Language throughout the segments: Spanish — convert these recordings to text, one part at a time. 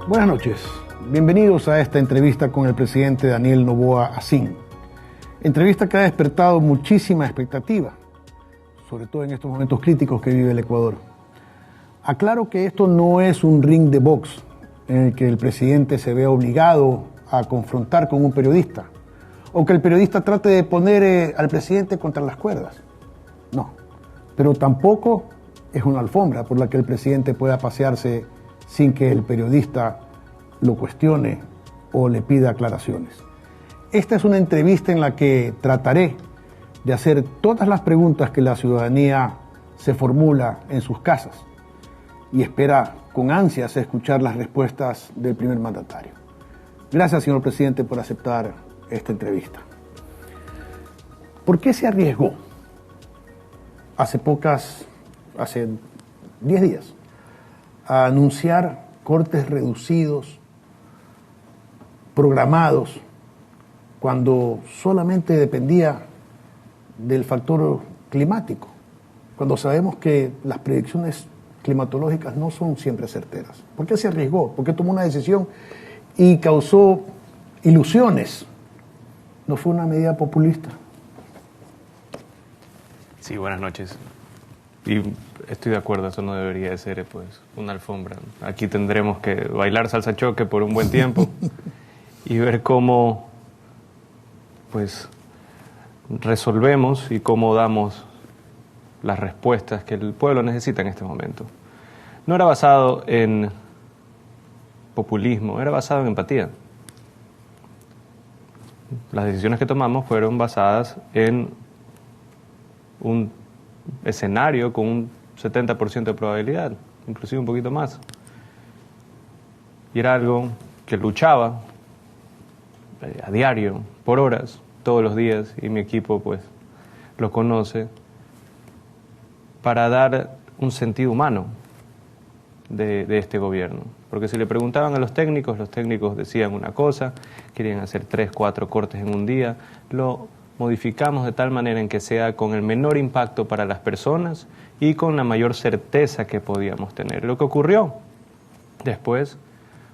Buenas noches, bienvenidos a esta entrevista con el presidente Daniel Noboa Asín. Entrevista que ha despertado muchísima expectativa, sobre todo en estos momentos críticos que vive el Ecuador. Aclaro que esto no es un ring de box en el que el presidente se vea obligado a confrontar con un periodista o que el periodista trate de poner al presidente contra las cuerdas. No, pero tampoco es una alfombra por la que el presidente pueda pasearse sin que el periodista lo cuestione o le pida aclaraciones. Esta es una entrevista en la que trataré de hacer todas las preguntas que la ciudadanía se formula en sus casas y espera con ansias escuchar las respuestas del primer mandatario. Gracias, señor presidente, por aceptar esta entrevista. ¿Por qué se arriesgó hace 10 días a anunciar cortes reducidos, programados, cuando solamente dependía del factor climático, cuando sabemos que las predicciones climatológicas no son siempre certeras? ¿Por qué se arriesgó? ¿Por qué tomó una decisión y causó ilusiones? ¿No fue una medida populista? Sí, buenas noches. Y estoy de acuerdo, eso no debería de ser pues una alfombra. Aquí tendremos que bailar salsa choque por un buen tiempo y ver cómo pues resolvemos y cómo damos las respuestas que el pueblo necesita en este momento. No era basado en populismo, era basado en empatía. Las decisiones que tomamos fueron basadas en un escenario con un 70% de probabilidad, inclusive un poquito más. Y era algo que luchaba a diario, por horas, todos los días, y mi equipo pues lo conoce, para dar un sentido humano de este gobierno. Porque si le preguntaban a los técnicos decían una cosa, querían hacer 3, 4 cortes en un día, lo modificamos de tal manera en que sea con el menor impacto para las personas y con la mayor certeza que podíamos tener. Lo que ocurrió después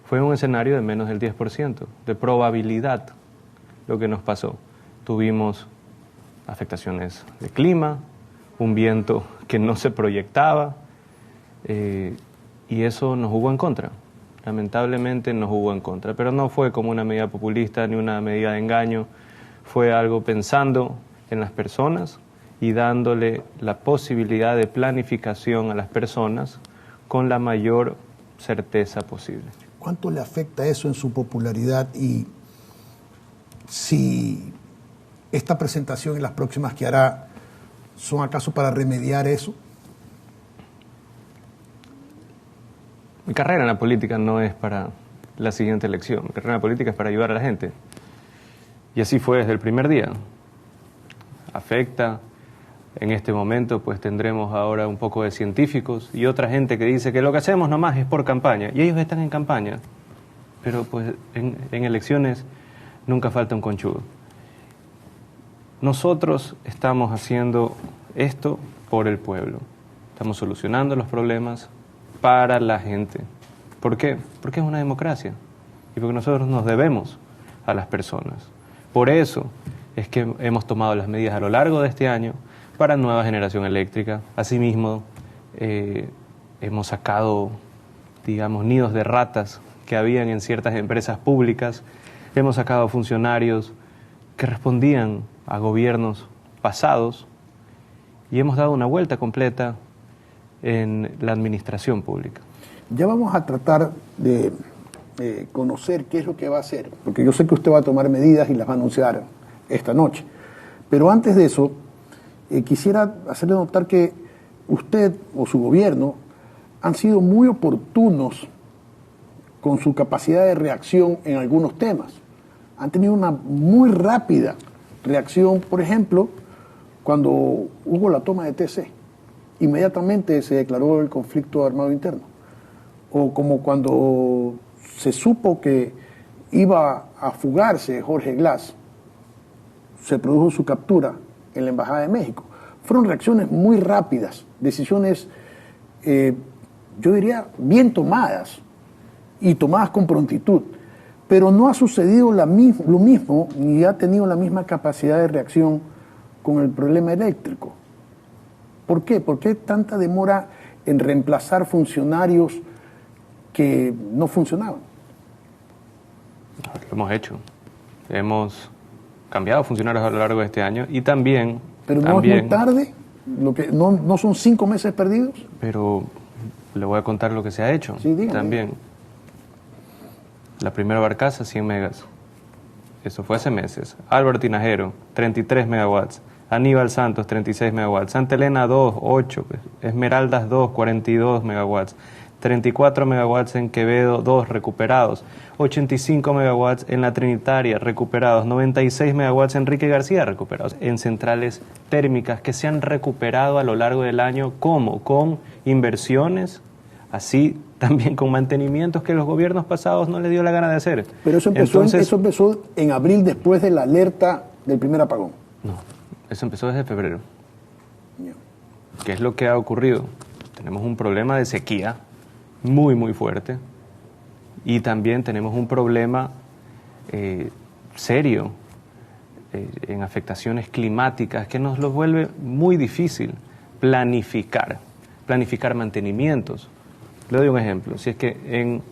fue un escenario de menos del 10% de probabilidad lo que nos pasó. Tuvimos afectaciones de clima, un viento que no se proyectaba y eso nos jugó en contra. Lamentablemente nos jugó en contra, pero no fue como una medida populista ni una medida de engaño. Fue algo pensando en las personas y dándole la posibilidad de planificación a las personas con la mayor certeza posible. ¿Cuánto le afecta eso en su popularidad y si esta presentación y las próximas que hará son acaso para remediar eso? Mi carrera en la política no es para la siguiente elección. Mi carrera en la política es para ayudar a la gente. Y así fue desde el primer día. Afecta. En este momento pues tendremos ahora un poco de científicos y otra gente que dice que lo que hacemos nomás es por campaña. Y ellos están en campaña. Pero pues en elecciones nunca falta un conchudo. Nosotros estamos haciendo esto por el pueblo. Estamos solucionando los problemas para la gente. ¿Por qué? Porque es una democracia. Y porque nosotros nos debemos a las personas. Por eso es que hemos tomado las medidas a lo largo de este año para nueva generación eléctrica. Asimismo, hemos sacado, digamos, nidos de ratas que habían en ciertas empresas públicas. Hemos sacado funcionarios que respondían a gobiernos pasados y hemos dado una vuelta completa en la administración pública. Ya vamos a tratar de conocer qué es lo que va a hacer, porque yo sé que usted va a tomar medidas y las va a anunciar esta noche. Pero antes de eso, quisiera hacerle notar que usted o su gobierno han sido muy oportunos con su capacidad de reacción en algunos temas. Han tenido una muy rápida reacción, por ejemplo, cuando hubo la toma de TC. Inmediatamente se declaró el conflicto armado interno. O como cuando se supo que iba a fugarse Jorge Glass, se produjo su captura en la Embajada de México. Fueron reacciones muy rápidas, decisiones, yo diría, bien tomadas, y tomadas con prontitud, pero no ha sucedido lo mismo ni ha tenido la misma capacidad de reacción con el problema eléctrico. ¿Por qué? ¿Por qué tanta demora en reemplazar funcionarios que no funcionaban? Lo hemos hecho. Hemos cambiado funcionarios a lo largo de este año y también... Pero no es muy tarde, no son 5 meses perdidos. Pero le voy a contar lo que se ha hecho. Sí, dígame. También. La primera barcaza, 100 megas. Eso fue hace meses. Álvaro Tinajero, 33 megawatts. Aníbal Santos, 36 megawatts. Santa Elena 2, 8. Esmeraldas 2, 42 megawatts. 34 megawatts en Quevedo 2 recuperados. 85 megawatts en La Trinitaria recuperados. 96 megawatts en Enrique García recuperados. En centrales térmicas que se han recuperado a lo largo del año. ¿Cómo? Con inversiones, así también con mantenimientos que los gobiernos pasados no les dio la gana de hacer. Pero eso empezó en abril, después de la alerta del primer apagón. No, eso empezó desde febrero. Yeah. ¿Qué es lo que ha ocurrido? Tenemos un problema de sequía muy, muy fuerte y también tenemos un problema serio en afectaciones climáticas que nos lo vuelve muy difícil planificar mantenimientos. Le doy un ejemplo. Si es que en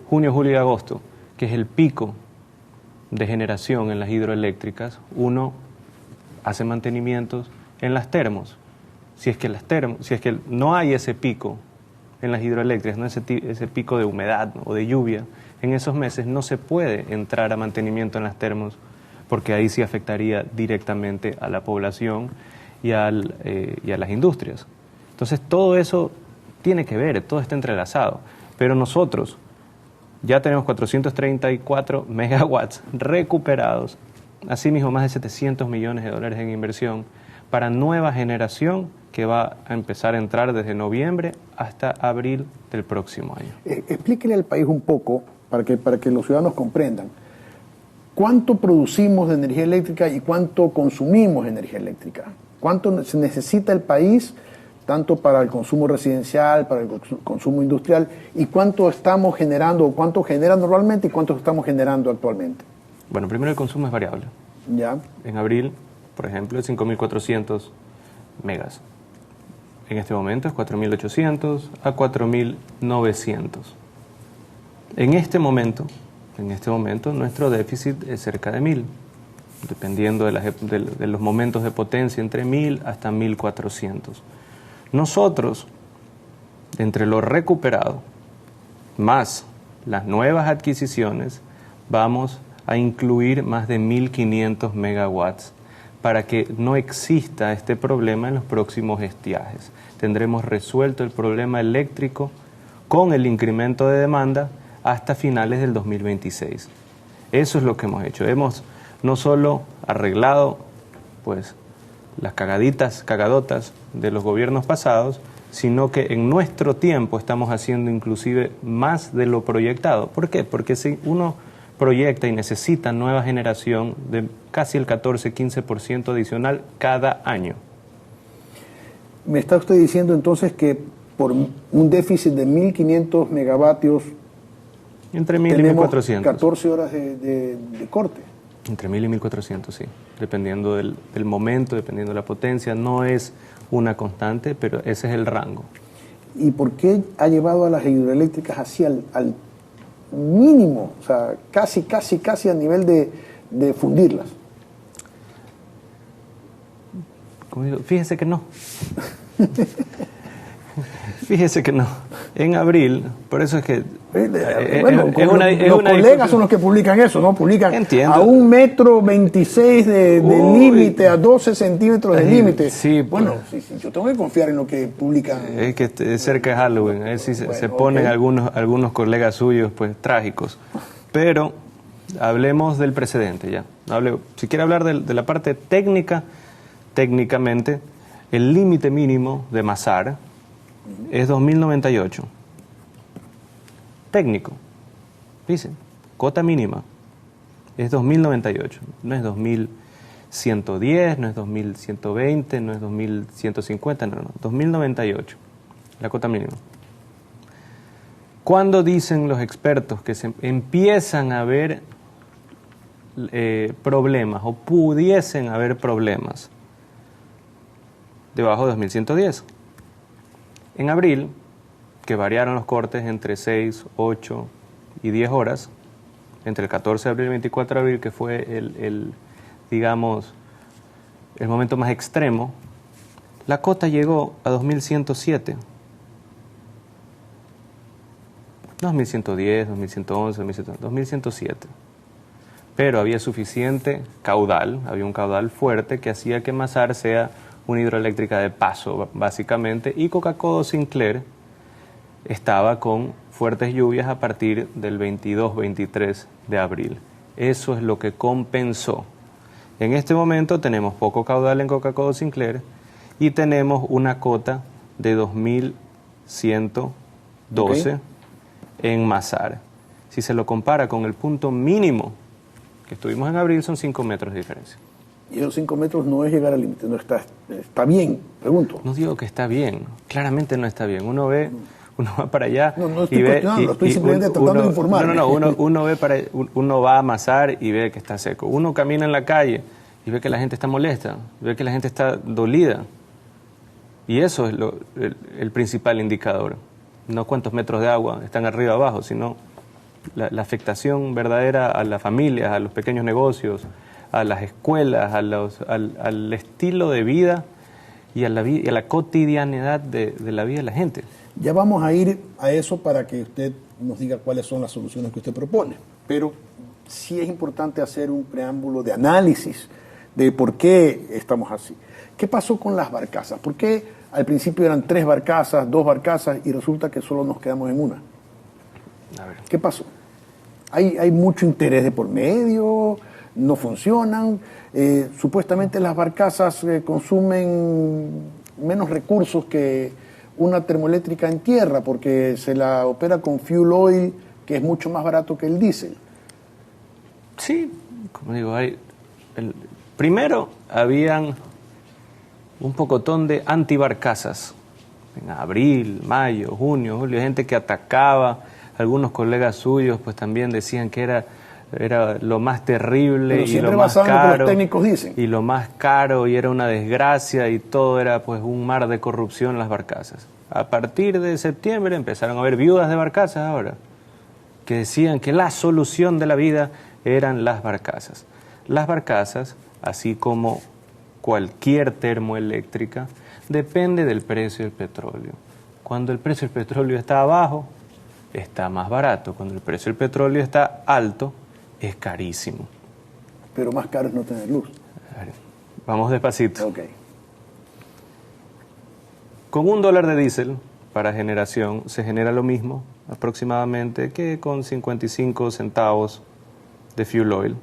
junio, julio y agosto, que es el pico de generación en las hidroeléctricas, uno hace mantenimientos en las termos. Si es que no hay ese pico en las hidroeléctricas, no ese pico de humedad, ¿no?, o de lluvia, en esos meses no se puede entrar a mantenimiento en las termos, porque ahí sí afectaría directamente a la población y a las industrias. Entonces todo eso tiene que ver, todo está entrelazado. Pero nosotros ya tenemos 434 megawatts recuperados, asimismo más de 700 millones de dólares en inversión para nueva generación que va a empezar a entrar desde noviembre hasta abril del próximo año. Explíquele al país un poco, para que los ciudadanos comprendan, cuánto producimos de energía eléctrica y cuánto consumimos de energía eléctrica. Cuánto se necesita el país, tanto para el consumo residencial, para el consumo industrial, y cuánto estamos generando, o cuánto genera normalmente y cuánto estamos generando actualmente. Bueno, primero el consumo es variable. Ya. En abril, por ejemplo, es 5.400 megas. En este momento es 4.800 a 4.900. En este momento, nuestro déficit es cerca de 1.000, dependiendo de los momentos de potencia, entre 1.000 hasta 1.400. Nosotros, entre lo recuperado, más las nuevas adquisiciones, vamos a incluir más de 1.500 megawatts para que no exista este problema en los próximos estiajes. Tendremos resuelto el problema eléctrico con el incremento de demanda hasta finales del 2026. Eso es lo que hemos hecho. Hemos no solo arreglado pues las cagadotas de los gobiernos pasados, sino que en nuestro tiempo estamos haciendo inclusive más de lo proyectado. ¿Por qué? Porque si uno proyecta y necesita nueva generación de casi el 14-15% adicional cada año. Me está usted diciendo entonces que por un déficit de 1.500 megavatios entre 1.000 y 1.400. 14 horas de corte. Entre 1.000 y 1.400, sí. Dependiendo del momento, dependiendo de la potencia. No es una constante, pero ese es el rango. ¿Y por qué ha llevado a las hidroeléctricas así al mínimo? O sea, casi a nivel de fundirlas. Como digo, fíjese que no. Fíjese que no. En abril, por eso es que... los colegas son los que publican eso, ¿no? Publican Entiendo. A 1,26 m de límite, a 12 centímetros de límite. Sí, bueno, sí, yo tengo que confiar en lo que publican. Es que es cerca de Halloween, sí se ponen algunos colegas suyos pues trágicos. Pero hablemos del precedente ya. Si quiere hablar de la parte técnica, técnicamente, el límite mínimo de Masar es 2098. Técnico. Dice, cota mínima es 2098. No es 2110, no es 2120, no es 2150, no. 2098. La cota mínima. ¿Cuándo dicen los expertos que se empiezan a ver problemas o pudiesen haber problemas? Debajo de 2110. En abril, que variaron los cortes entre 6, 8 y 10 horas, entre el 14 de abril y el 24 de abril, que fue digamos, el momento más extremo, la cota llegó a 2107. 2110, 2111, 2107. Pero había suficiente caudal, había un caudal fuerte que hacía que Mazar sea una hidroeléctrica de paso, básicamente, y Coca-Cola Sinclair estaba con fuertes lluvias a partir del 22-23 de abril. Eso es lo que compensó. En este momento tenemos poco caudal en Coca-Cola Sinclair y tenemos una cota de 2112 en Mazar. Si se lo compara con el punto mínimo que estuvimos en abril, son 5 metros de diferencia. Y esos 5 metros no es llegar al límite, no está bien, pregunto. No digo que está bien, claramente no está bien. Uno va para allá no estoy cuestionando, estoy simplemente tratando de informar. Uno va a Mazar y ve que está seco. Uno camina en la calle y ve que la gente está molesta, ve que la gente está dolida. Y eso es el principal indicador. No cuántos metros de agua están arriba o abajo, sino la afectación verdadera a las familias, a los pequeños negocios, a las escuelas, al estilo de vida y a la cotidianidad de la vida de la gente. Ya vamos a ir a eso para que usted nos diga cuáles son las soluciones que usted propone. Pero sí es importante hacer un preámbulo de análisis de por qué estamos así. ¿Qué pasó con las barcazas? ¿Por qué al principio eran 3 barcazas, 2 barcazas y resulta que solo nos quedamos en una? A ver. ¿Qué pasó? Hay mucho interés de por medio, no funcionan. Supuestamente las barcazas consumen menos recursos que una termoeléctrica en tierra porque se la opera con fuel oil, que es mucho más barato que el diésel. Sí, como digo, primero habían un pocotón de antibarcazas en abril, mayo, junio, julio, gente que atacaba. Algunos colegas suyos pues también decían que era lo más terrible y lo más caro, lo que los técnicos dicen. Y lo más caro, y era una desgracia, y todo era pues un mar de corrupción en las barcazas. A partir de septiembre empezaron a haber viudas de barcazas ahora, que decían que la solución de la vida eran las barcazas. Las barcazas, así como cualquier termoeléctrica, depende del precio del petróleo. Cuando el precio del petróleo está abajo, está más barato. Cuando el precio del petróleo está alto, es carísimo. Pero más caro es no tener luz. Vamos despacito. Ok. Con $1 de diésel para generación se genera lo mismo aproximadamente que con 55 centavos de fuel oil.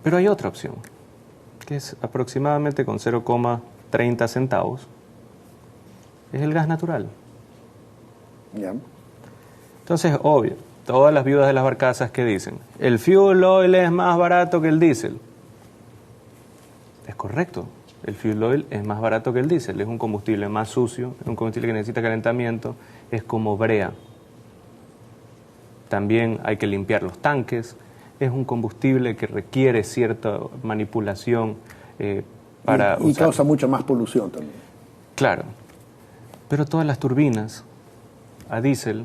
Pero hay otra opción, que es aproximadamente con 0,30 centavos. Es el gas natural. Ya. Entonces, obvio, todas las viudas de las barcazas que dicen, el fuel oil es más barato que el diésel. Es correcto, el fuel oil es más barato que el diésel, es un combustible más sucio, es un combustible que necesita calentamiento, es como brea. También hay que limpiar los tanques, es un combustible que requiere cierta manipulación para y causa mucha más polución también. Claro, pero todas las turbinas a diésel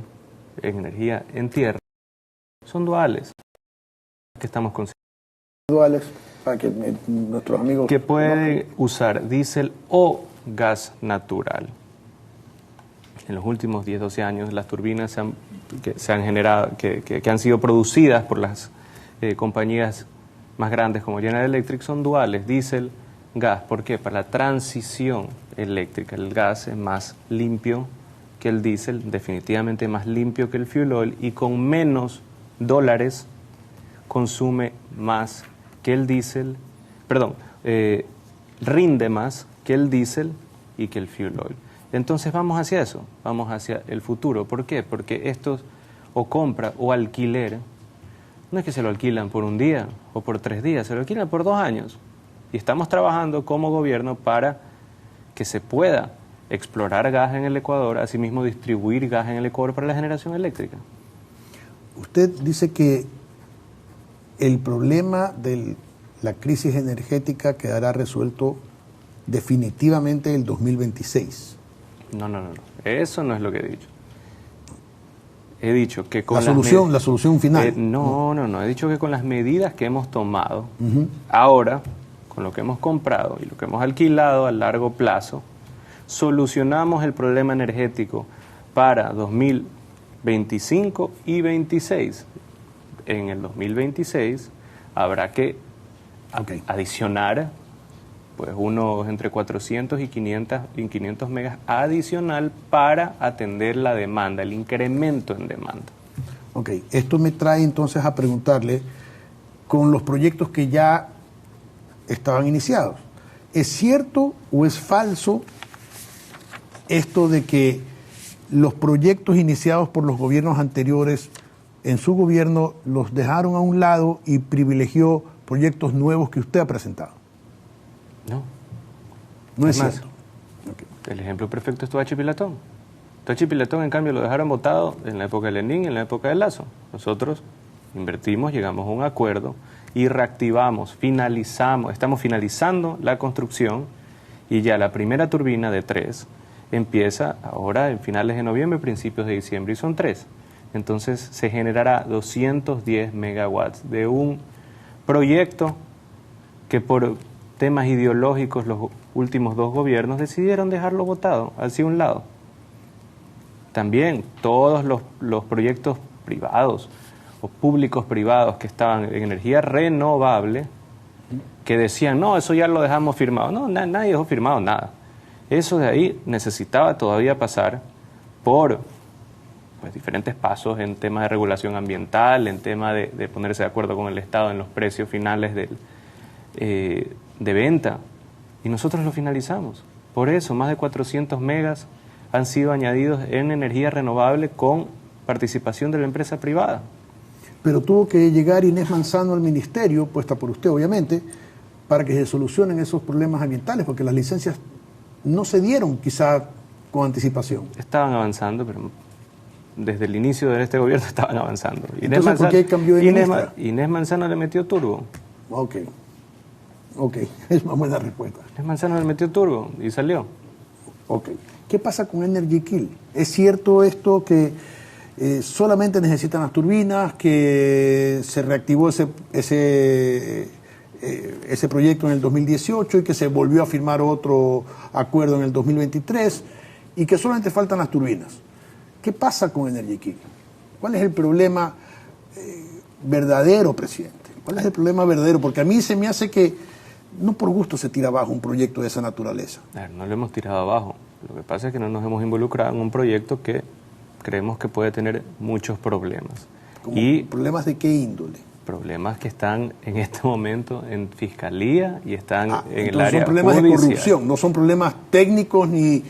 en energía en tierra son duales, que estamos considerando. Duales, para que nuestros amigos... Que pueden usar diésel o gas natural. En los últimos 10-12 años las turbinas se han generado, que han sido producidas por las compañías más grandes como General Electric son duales, diésel, gas. ¿Por qué? Para la transición eléctrica. El gas es más limpio que el diésel, definitivamente más limpio que el fuel oil, y con menos dólares consume más que el diésel, rinde más que el diésel y que el fuel oil. Entonces vamos hacia eso, vamos hacia el futuro. ¿Por qué? Porque estos, o compra o alquiler, no es que se lo alquilan por un día o por 3 días, se lo alquilan por 2 años. Y estamos trabajando como gobierno para que se pueda explorar gas en el Ecuador, asimismo distribuir gas en el Ecuador para la generación eléctrica. Usted dice que el problema de la crisis energética quedará resuelto definitivamente en el 2026. No. Eso no es lo que he dicho. He dicho que con la solución final. He dicho que con las medidas que hemos tomado, ahora, con lo que hemos comprado y lo que hemos alquilado a largo plazo, solucionamos el problema energético para 2025 y 26. En el 2026 habrá que adicionar pues unos entre 400 y 500 megas adicional para atender la demanda, el incremento en demanda. Ok, esto me trae entonces a preguntarle, con los proyectos que ya estaban iniciados, ¿es cierto o es falso esto de que los proyectos iniciados por los gobiernos anteriores, en su gobierno los dejaron a un lado y privilegió proyectos nuevos que usted ha presentado? No es cierto. El ejemplo perfecto es Toachi-Pilatón. Toachi-Pilatón, en cambio, lo dejaron botado en la época de Lenín y en la época de Lazo. Nosotros invertimos, llegamos a un acuerdo y reactivamos, estamos finalizando la construcción y ya la primera turbina de 3 empieza ahora en finales de noviembre, principios de diciembre, y son 3. Entonces se generará 210 megawatts de un proyecto que por temas ideológicos los últimos 2 gobiernos decidieron dejarlo botado hacia un lado. También todos los proyectos privados o públicos privados que estaban en energía renovable, que decían, no, eso ya lo dejamos firmado. No, nadie dejó firmado nada. Eso de ahí necesitaba todavía pasar por diferentes pasos en temas de regulación ambiental, en tema de ponerse de acuerdo con el Estado en los precios finales de venta. Y nosotros lo finalizamos. Por eso, más de 400 megas han sido añadidos en energía renovable con participación de la empresa privada. Pero tuvo que llegar Inés Manzano al ministerio, puesta por usted obviamente, para que se solucionen esos problemas ambientales, porque las licencias no se dieron quizá con anticipación. Estaban avanzando, pero desde el inicio de este gobierno estaban avanzando. Entonces, ¿por qué cambió de ministra? Inés Manzano le metió turbo. Ok, es una buena respuesta. Inés Manzano le metió turbo y salió. Ok. ¿Qué pasa con Energy Kill? ¿Es cierto esto que solamente necesitan las turbinas, que se reactivó ese proyecto en el 2018 y que se volvió a firmar otro acuerdo en el 2023 y que solamente faltan las turbinas? ¿Qué pasa con Energy Kill? ¿Cuál es el problema verdadero, presidente? ¿Cuál es el problema verdadero? Porque a mí se me hace que no por gusto se tira abajo un proyecto de esa naturaleza. No lo hemos tirado abajo. Lo que pasa es que no nos hemos involucrado en un proyecto que creemos que puede tener muchos problemas. ¿Problemas de qué índole? Problemas que están en este momento en fiscalía y están en el área son problemas judicial. De corrupción, no son problemas técnicos ni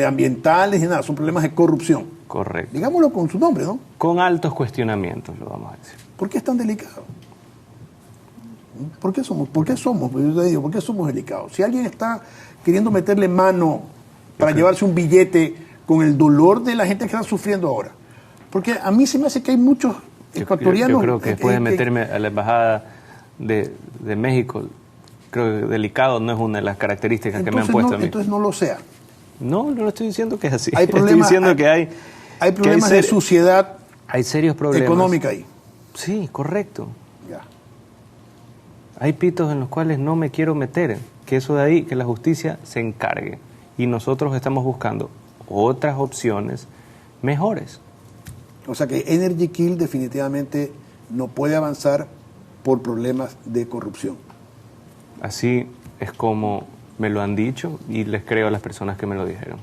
ambientales ni nada, son problemas de corrupción. Correcto. Digámoslo con su nombre, ¿no? Con altos cuestionamientos, lo vamos a decir. ¿Por qué es tan delicado? ¿Por qué somos delicados? Si alguien está queriendo meterle mano para llevarse un billete con el dolor de la gente que está sufriendo ahora, porque a mí se me hace que hay muchos ecuatorianos... Yo creo que después de meterme a la embajada de México, creo que delicado no es una de las características que me han puesto a mí. Entonces no lo sea. No estoy diciendo que es así. Estoy diciendo que hay problemas de suciedad, hay serios problemas económica ahí. Sí, correcto. Ya. Hay pitos en los cuales no me quiero meter, que eso de ahí, que la justicia se encargue. Y nosotros estamos buscando otras opciones mejores. O sea que Energy Kill definitivamente no puede avanzar por problemas de corrupción. Así es como me lo han dicho y les creo a las personas que me lo dijeron.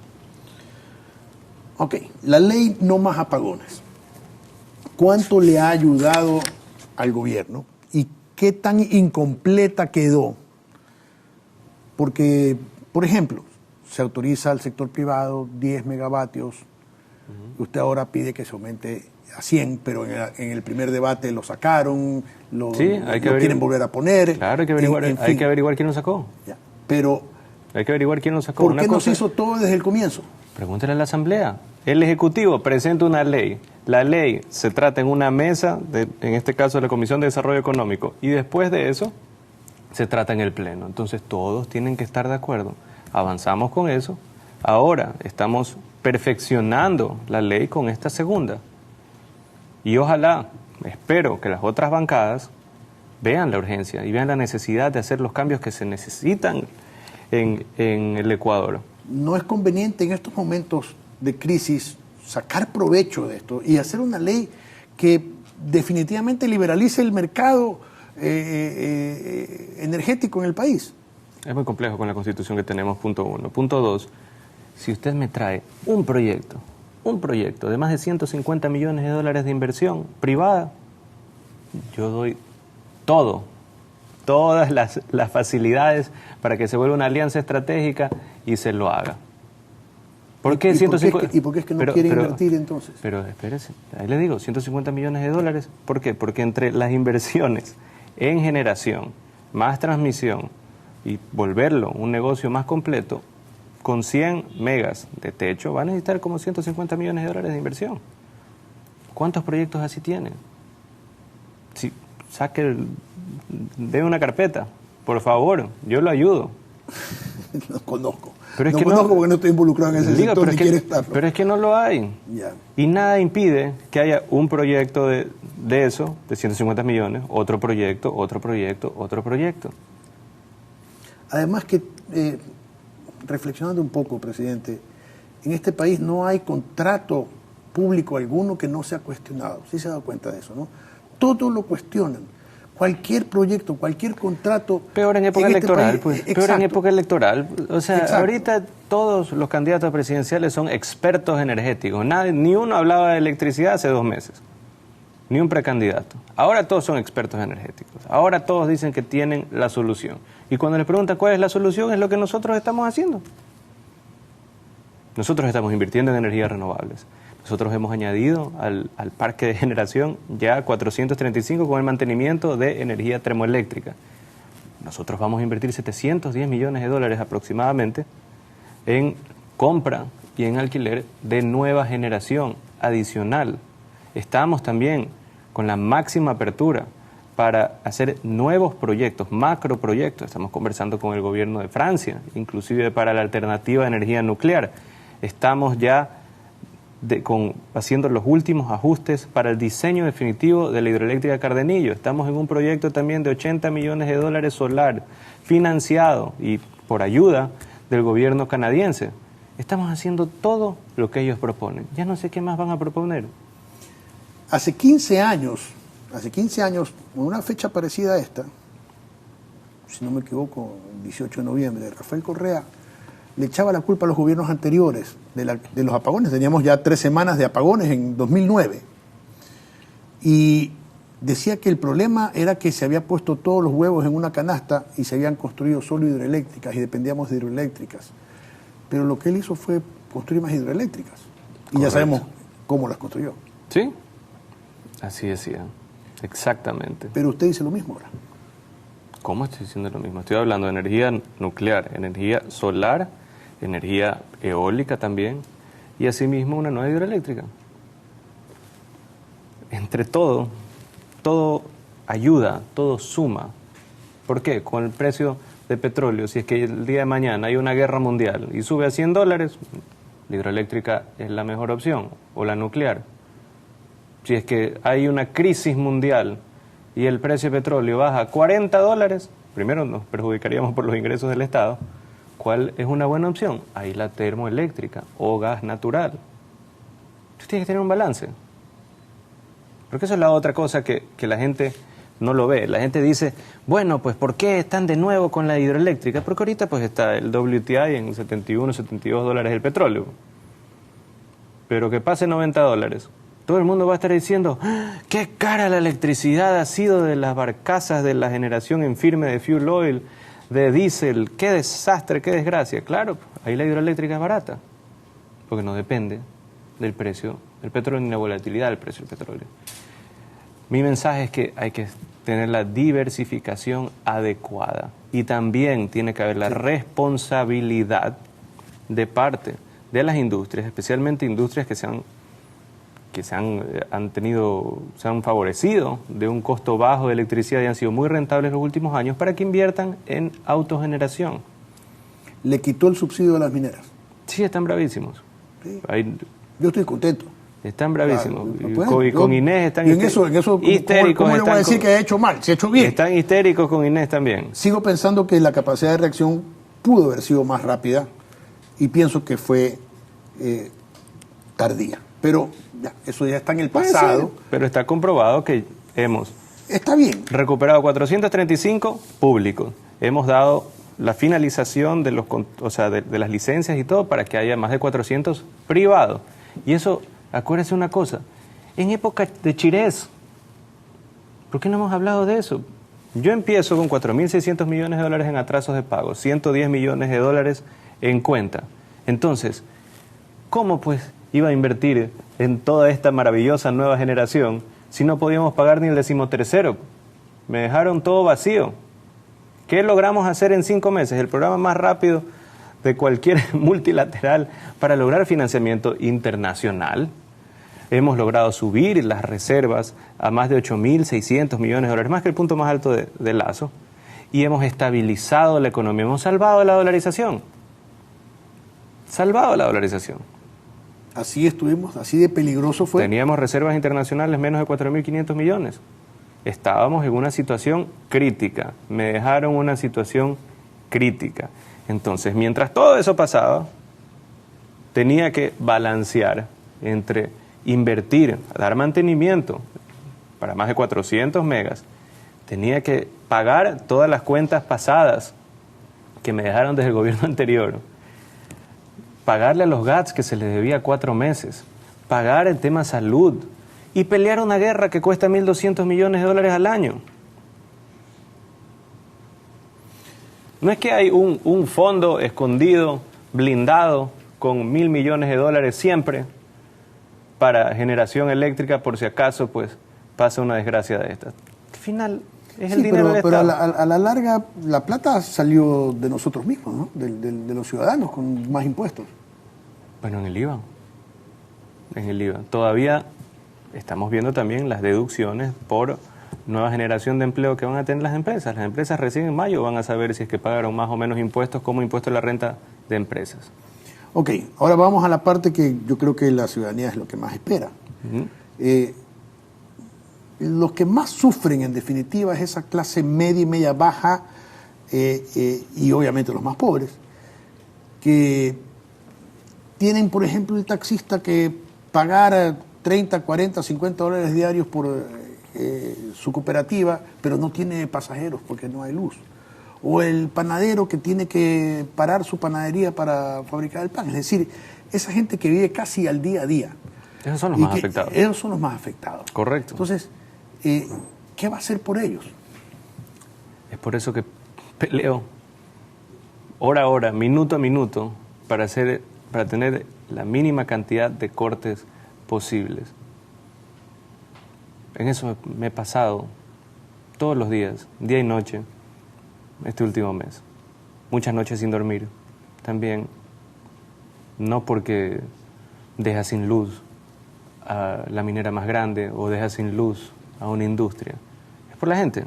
Ok, la ley No Más Apagones. ¿Cuánto le ha ayudado al gobierno y qué tan incompleta quedó? Porque, por ejemplo, se autoriza al sector privado 10 megavatios Usted ahora pide que se aumente a 100, pero en el primer debate lo sacaron, lo quieren volver a poner. Claro, hay que averiguar, hay que averiguar quién lo sacó. Ya. Pero hay que averiguar quién lo sacó. ¿Por qué no se hizo todo desde el comienzo? Pregúntele a la Asamblea. El Ejecutivo presenta una ley. La ley se trata en una mesa, en este caso de la Comisión de Desarrollo Económico, y después de eso se trata en el Pleno. Entonces todos tienen que estar de acuerdo. Avanzamos con eso. Ahora estamos perfeccionando la ley con esta segunda. Y ojalá, espero que las otras bancadas vean la urgencia y vean la necesidad de hacer los cambios que se necesitan en el Ecuador. ¿No es conveniente en estos momentos de crisis sacar provecho de esto y hacer una ley que definitivamente liberalice el mercado energético en el país? Es muy complejo con la Constitución que tenemos, punto 1. Punto 2, si usted me trae un proyecto de más de 150 millones de dólares de inversión privada, yo doy todas las facilidades para que se vuelva una alianza estratégica y se lo haga. ¿Por qué 150? ¿Y por qué es que no quieren invertir entonces? Pero espérese, ahí le digo, 150 millones de dólares. ¿Por qué? Porque entre las inversiones en generación, más transmisión y volverlo un negocio más completo, con 100 megas de techo va a necesitar como 150 millones de dólares de inversión. ¿Cuántos proyectos así tienen? Si de una carpeta, por favor, yo lo ayudo. No conozco. Pero es no que conozco porque no estoy involucrado en ese sector ni quiero estarlo. Pero es que no lo hay. Ya. Y nada impide que haya un proyecto de eso, de 150 millones, otro proyecto. Además que, reflexionando un poco, presidente, en este país no hay contrato público alguno que no sea cuestionado. Sí se ha dado cuenta de eso, ¿no? Todo lo cuestionan. Cualquier proyecto, cualquier contrato... Peor en época electoral, país, pues. Exacto. Peor en época electoral. O sea, Exacto. Ahorita todos los candidatos presidenciales son expertos energéticos. Ni uno hablaba de electricidad hace 2 meses. Ni un precandidato. Ahora todos son expertos energéticos. Ahora todos dicen que tienen la solución. Y cuando les preguntan cuál es la solución, es lo que nosotros estamos haciendo. Nosotros estamos invirtiendo en energías renovables. Nosotros hemos añadido al parque de generación ya 435 con el mantenimiento de energía termoeléctrica. Nosotros vamos a invertir 710 millones de dólares aproximadamente en compra y en alquiler de nueva generación adicional. Estamos también con la máxima apertura para hacer nuevos proyectos, macroproyectos. Estamos conversando con el gobierno de Francia, inclusive para la alternativa de energía nuclear. Estamos ya haciendo los últimos ajustes para el diseño definitivo de la hidroeléctrica Cardenillo. Estamos en un proyecto también de 80 millones de dólares solar, financiado y por ayuda del gobierno canadiense. Estamos haciendo todo lo que ellos proponen. Ya no sé qué más van a proponer. Hace 15 años, con una fecha parecida a esta, si no me equivoco, el 18 de noviembre, Rafael Correa le echaba la culpa a los gobiernos anteriores de los apagones. Teníamos ya 3 semanas de apagones en 2009. Y decía que el problema era que se había puesto todos los huevos en una canasta y se habían construido solo hidroeléctricas y dependíamos de hidroeléctricas. Pero lo que él hizo fue construir más hidroeléctricas. Y Correcto. Ya sabemos cómo las construyó. Sí, así decía. Exactamente. Pero usted dice lo mismo ahora. ¿Cómo estoy diciendo lo mismo? Estoy hablando de energía nuclear, energía solar, energía eólica también, y asimismo una nueva hidroeléctrica. Entre todo ayuda, todo suma. ¿Por qué? Con el precio de petróleo, si es que el día de mañana hay una guerra mundial y sube a $100, la hidroeléctrica es la mejor opción, o la nuclear. Si es que hay una crisis mundial y el precio de petróleo baja a $40, primero nos perjudicaríamos por los ingresos del Estado. ¿Cuál es una buena opción? Ahí la termoeléctrica o gas natural. Tú tienes que tener un balance. Porque eso es la otra cosa que la gente no lo ve. La gente dice, bueno, pues ¿por qué están de nuevo con la hidroeléctrica? Porque ahorita pues está el WTI en $71, $72 el petróleo. Pero que pase $90. Todo el mundo va a estar diciendo, qué cara la electricidad ha sido de las barcazas de la generación en firme de fuel oil, de diésel, qué desastre, qué desgracia. Claro, ahí la hidroeléctrica es barata, porque no depende del precio del petróleo ni la volatilidad del precio del petróleo. Mi mensaje es que hay que tener la diversificación adecuada y también tiene que haber la responsabilidad de parte de las industrias, especialmente industrias que se han favorecido de un costo bajo de electricidad y han sido muy rentables los últimos años, para que inviertan en autogeneración. Le quitó el subsidio a las mineras. Sí, están bravísimos. Sí. Yo estoy contento. Están bravísimos. Y con Inés están histéricos. ¿Cómo le voy a decir que ha hecho mal? Se ha hecho bien. Están histéricos con Inés también. Sigo pensando que la capacidad de reacción pudo haber sido más rápida y pienso que fue tardía. Pero ya, eso ya está en el pasado. Pero está comprobado que hemos recuperado 435 públicos. Hemos dado la finalización de las licencias y todo para que haya más de 400 privados. Y eso, acuérdese una cosa, en época de Chirés, ¿por qué no hemos hablado de eso? Yo empiezo con 4.600 millones de dólares en atrasos de pago, 110 millones de dólares en cuenta. Entonces, ¿cómo pues iba a invertir en toda esta maravillosa nueva generación si no podíamos pagar ni el 13º? Me dejaron todo vacío. ¿Qué logramos hacer en 5 meses? El programa más rápido de cualquier multilateral para lograr financiamiento internacional. Hemos logrado subir las reservas a más de 8.600 millones de dólares, más que el punto más alto de Lazo, y hemos estabilizado la economía, hemos salvado la dolarización. Salvado la dolarización. Así estuvimos, así de peligroso fue. Teníamos reservas internacionales menos de 4.500 millones. Estábamos en una situación crítica, me dejaron una situación crítica. Entonces, mientras todo eso pasaba, tenía que balancear entre invertir, dar mantenimiento para más de 400 megas, tenía que pagar todas las cuentas pasadas que me dejaron desde el gobierno anterior, pagarle a los GATS que se les debía 4 meses, pagar el tema salud y pelear una guerra que cuesta 1.200 millones de dólares al año. No es que hay un fondo escondido, blindado, con 1.000 millones de dólares siempre para generación eléctrica por si acaso pues pasa una desgracia de estas. Al final es el dinero del Estado. Pero a la larga la plata salió de nosotros mismos, ¿no? De los ciudadanos con más impuestos. Bueno, en el IVA. En el IVA. Todavía estamos viendo también las deducciones por nueva generación de empleo que van a tener las empresas. Las empresas recién en mayo van a saber si es que pagaron más o menos impuestos, como impuesto a la renta de empresas. Ok, ahora vamos a la parte que yo creo que la ciudadanía es lo que más espera. Los que más sufren, en definitiva, es esa clase media y media baja, y obviamente los más pobres, que tienen, por ejemplo, el taxista que pagar 30, 40, 50 dólares diarios por su cooperativa, pero no tiene pasajeros porque no hay luz. O el panadero que tiene que parar su panadería para fabricar el pan. Es decir, esa gente que vive casi al día a día. Esos son los más afectados. Esos son los más afectados. Correcto. Entonces, ¿qué va a hacer por ellos? Es por eso que peleo hora a hora, minuto a minuto, para tener la mínima cantidad de cortes posibles. En eso me he pasado todos los días, día y noche, este último mes. Muchas noches sin dormir. También, no porque deja sin luz a la minera más grande o deja sin luz a una industria. Es por la gente.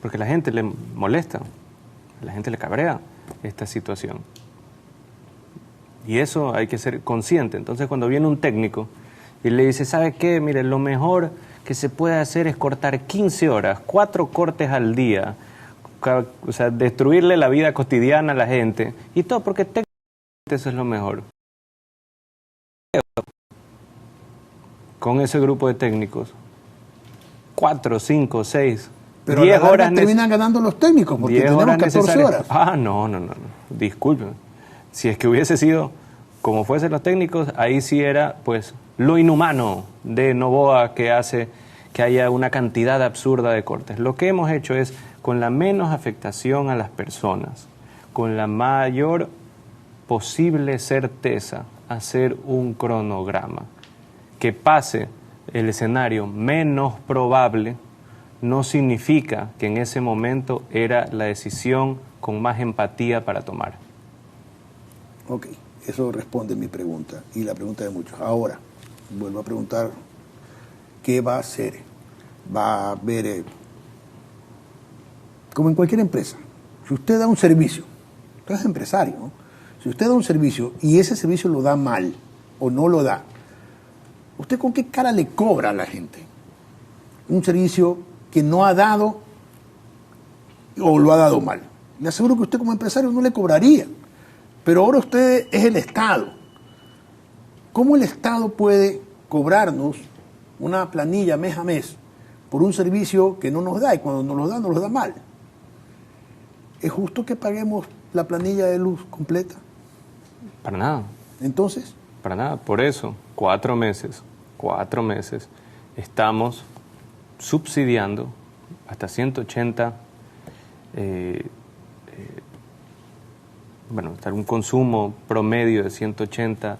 Porque a la gente le molesta, a la gente le cabrea esta situación. Y eso hay que ser consciente. Entonces, cuando viene un técnico y le dice, ¿sabe qué? Mire, lo mejor que se puede hacer es cortar 15 horas, 4 cortes al día, o sea, destruirle la vida cotidiana a la gente, y todo porque técnicamente eso es lo mejor. Con ese grupo de técnicos, 4, 5, 6, pero 10 horas terminan ganando los técnicos porque tenemos 14 horas. No. Disculpen. Si es que hubiese sido como fuesen los técnicos, ahí sí era pues lo inhumano de Noboa que hace que haya una cantidad absurda de cortes. Lo que hemos hecho es, con la menos afectación a las personas, con la mayor posible certeza hacer un cronograma. Que pase el escenario menos probable no significa que en ese momento era la decisión con más empatía para tomar. Ok, eso responde mi pregunta y la pregunta de muchos. Ahora, vuelvo a preguntar, ¿qué va a hacer? Va a haber, como en cualquier empresa, si usted da un servicio, usted es empresario, ¿no? Si usted da un servicio y ese servicio lo da mal o no lo da, ¿usted con qué cara le cobra a la gente? Un servicio que no ha dado o lo ha dado mal. Le aseguro que usted como empresario no le cobraría. Pero ahora usted es el Estado. ¿Cómo el Estado puede cobrarnos una planilla mes a mes por un servicio que no nos da y cuando nos lo da mal? ¿Es justo que paguemos la planilla de luz completa? Para nada. Entonces, para nada. Por eso, 4 meses, estamos subsidiando hasta 180, hasta un consumo promedio de 180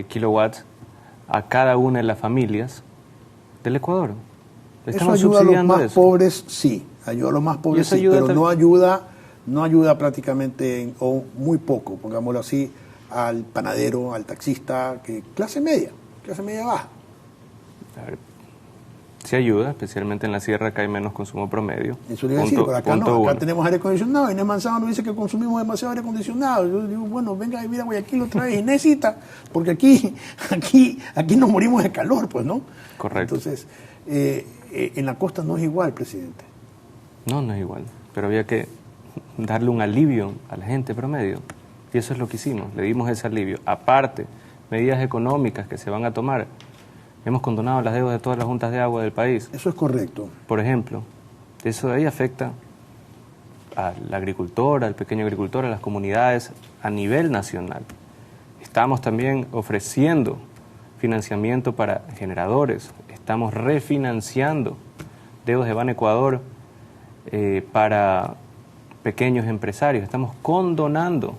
kilowatts a cada una de las familias del Ecuador. Eso ayuda a los más pobres, sí, ayuda a los más pobres, sí, pero no ayuda prácticamente, o muy poco, pongámoslo así, al panadero, al taxista, que clase media baja. A ver, sí ayuda, especialmente en la sierra que hay menos consumo promedio. Eso le iba a decir, pero acá no, acá tenemos aire acondicionado. Inés Manzano nos dice que consumimos demasiado aire acondicionado. Yo digo, bueno, venga a vivir a Guayaquil otra vez y necesita, porque aquí nos morimos de calor, pues, ¿no? Correcto. Entonces, en la costa no es igual, presidente. No es igual, pero había que darle un alivio a la gente promedio. Y eso es lo que hicimos, le dimos ese alivio. Aparte, medidas económicas que se van a tomar. Hemos condonado las deudas de todas las juntas de agua del país. Eso es correcto. Por ejemplo, eso de ahí afecta al agricultor, al pequeño agricultor, a las comunidades a nivel nacional. Estamos también ofreciendo financiamiento para generadores. Estamos refinanciando deudas de Ban Ecuador para pequeños empresarios. Estamos condonando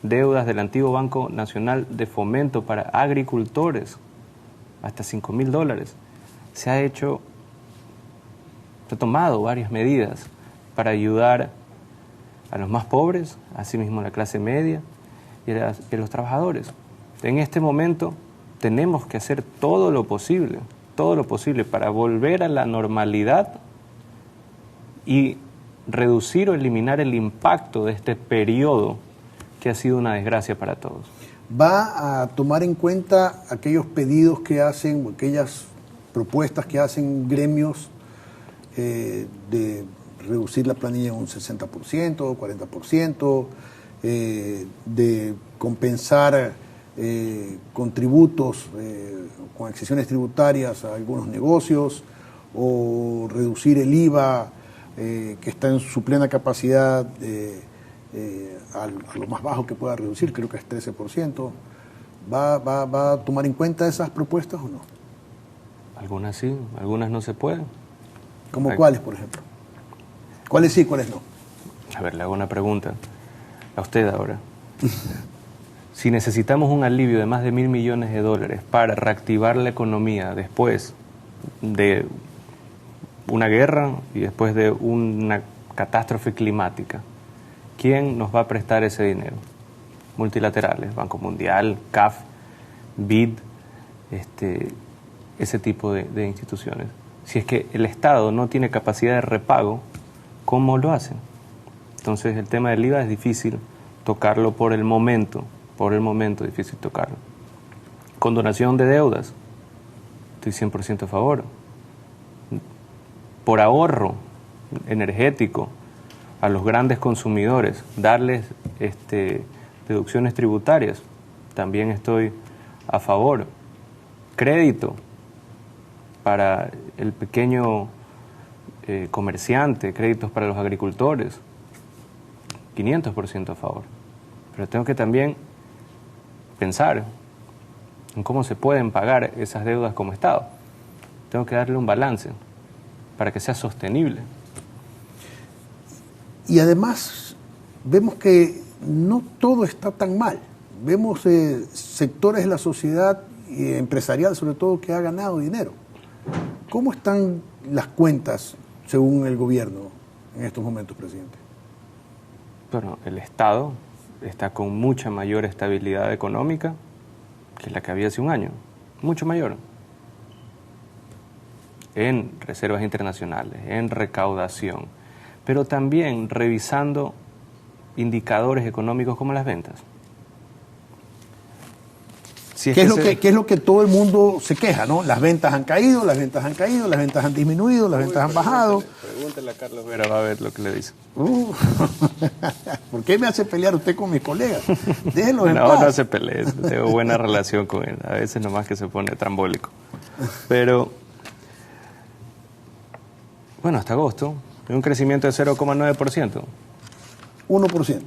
deudas del antiguo Banco Nacional de Fomento para agricultores, hasta $5.000. Se ha tomado varias medidas para ayudar a los más pobres, asimismo a la clase media y a los trabajadores. En este momento tenemos que hacer todo lo posible para volver a la normalidad y reducir o eliminar el impacto de este periodo que ha sido una desgracia para todos. ¿Va a tomar en cuenta aquellos pedidos que hacen, aquellas propuestas que hacen gremios de reducir la planilla un 60%, 40%, de compensar con tributos, con exenciones tributarias a algunos negocios, o reducir el IVA que está en su plena capacidad a lo más bajo que pueda reducir, creo que es 13%. ¿Va a tomar en cuenta esas propuestas o no? Algunas sí, algunas no se pueden. ¿Cómo cuáles, por ejemplo? ¿Cuáles sí, cuáles no? A ver, le hago una pregunta a usted ahora. Si necesitamos un alivio de más de $1.000 millones para reactivar la economía después de una guerra y después de una catástrofe climática, ¿quién nos va a prestar ese dinero? Multilaterales, Banco Mundial, CAF, BID, ese tipo de instituciones. Si es que el Estado no tiene capacidad de repago, ¿cómo lo hacen? Entonces el tema del IVA es difícil tocarlo por el momento, difícil tocarlo. Condonación de deudas, estoy 100% a favor. Por ahorro energético a los grandes consumidores, darles deducciones tributarias, también estoy a favor. Crédito para el pequeño comerciante, créditos para los agricultores, 500% a favor. Pero tengo que también pensar en cómo se pueden pagar esas deudas como Estado. Tengo que darle un balance para que sea sostenible. Y además vemos que no todo está tan mal. vemos sectores de la sociedad empresarial, sobre todo, que ha ganado dinero. ¿Cómo están las cuentas según el gobierno en estos momentos, presidente? Bueno, el Estado está con mucha mayor estabilidad económica que la que había hace un año, mucho mayor, en reservas internacionales, en recaudación, pero también revisando indicadores económicos como las ventas. Si ¿Qué es lo que todo el mundo se queja, no? Las ventas han caído, las ventas han caído, las ventas han disminuido, las ventas han bajado. Pregúntele a Carlos Vera, va a ver lo que le dice. ¿Por qué me hace pelear usted con mis colegas? Déjenlo en paz. No se pelee, tengo buena relación con él, a veces nomás que se pone trambólico. Pero, bueno, hasta agosto, un crecimiento de 0,9%. 1%.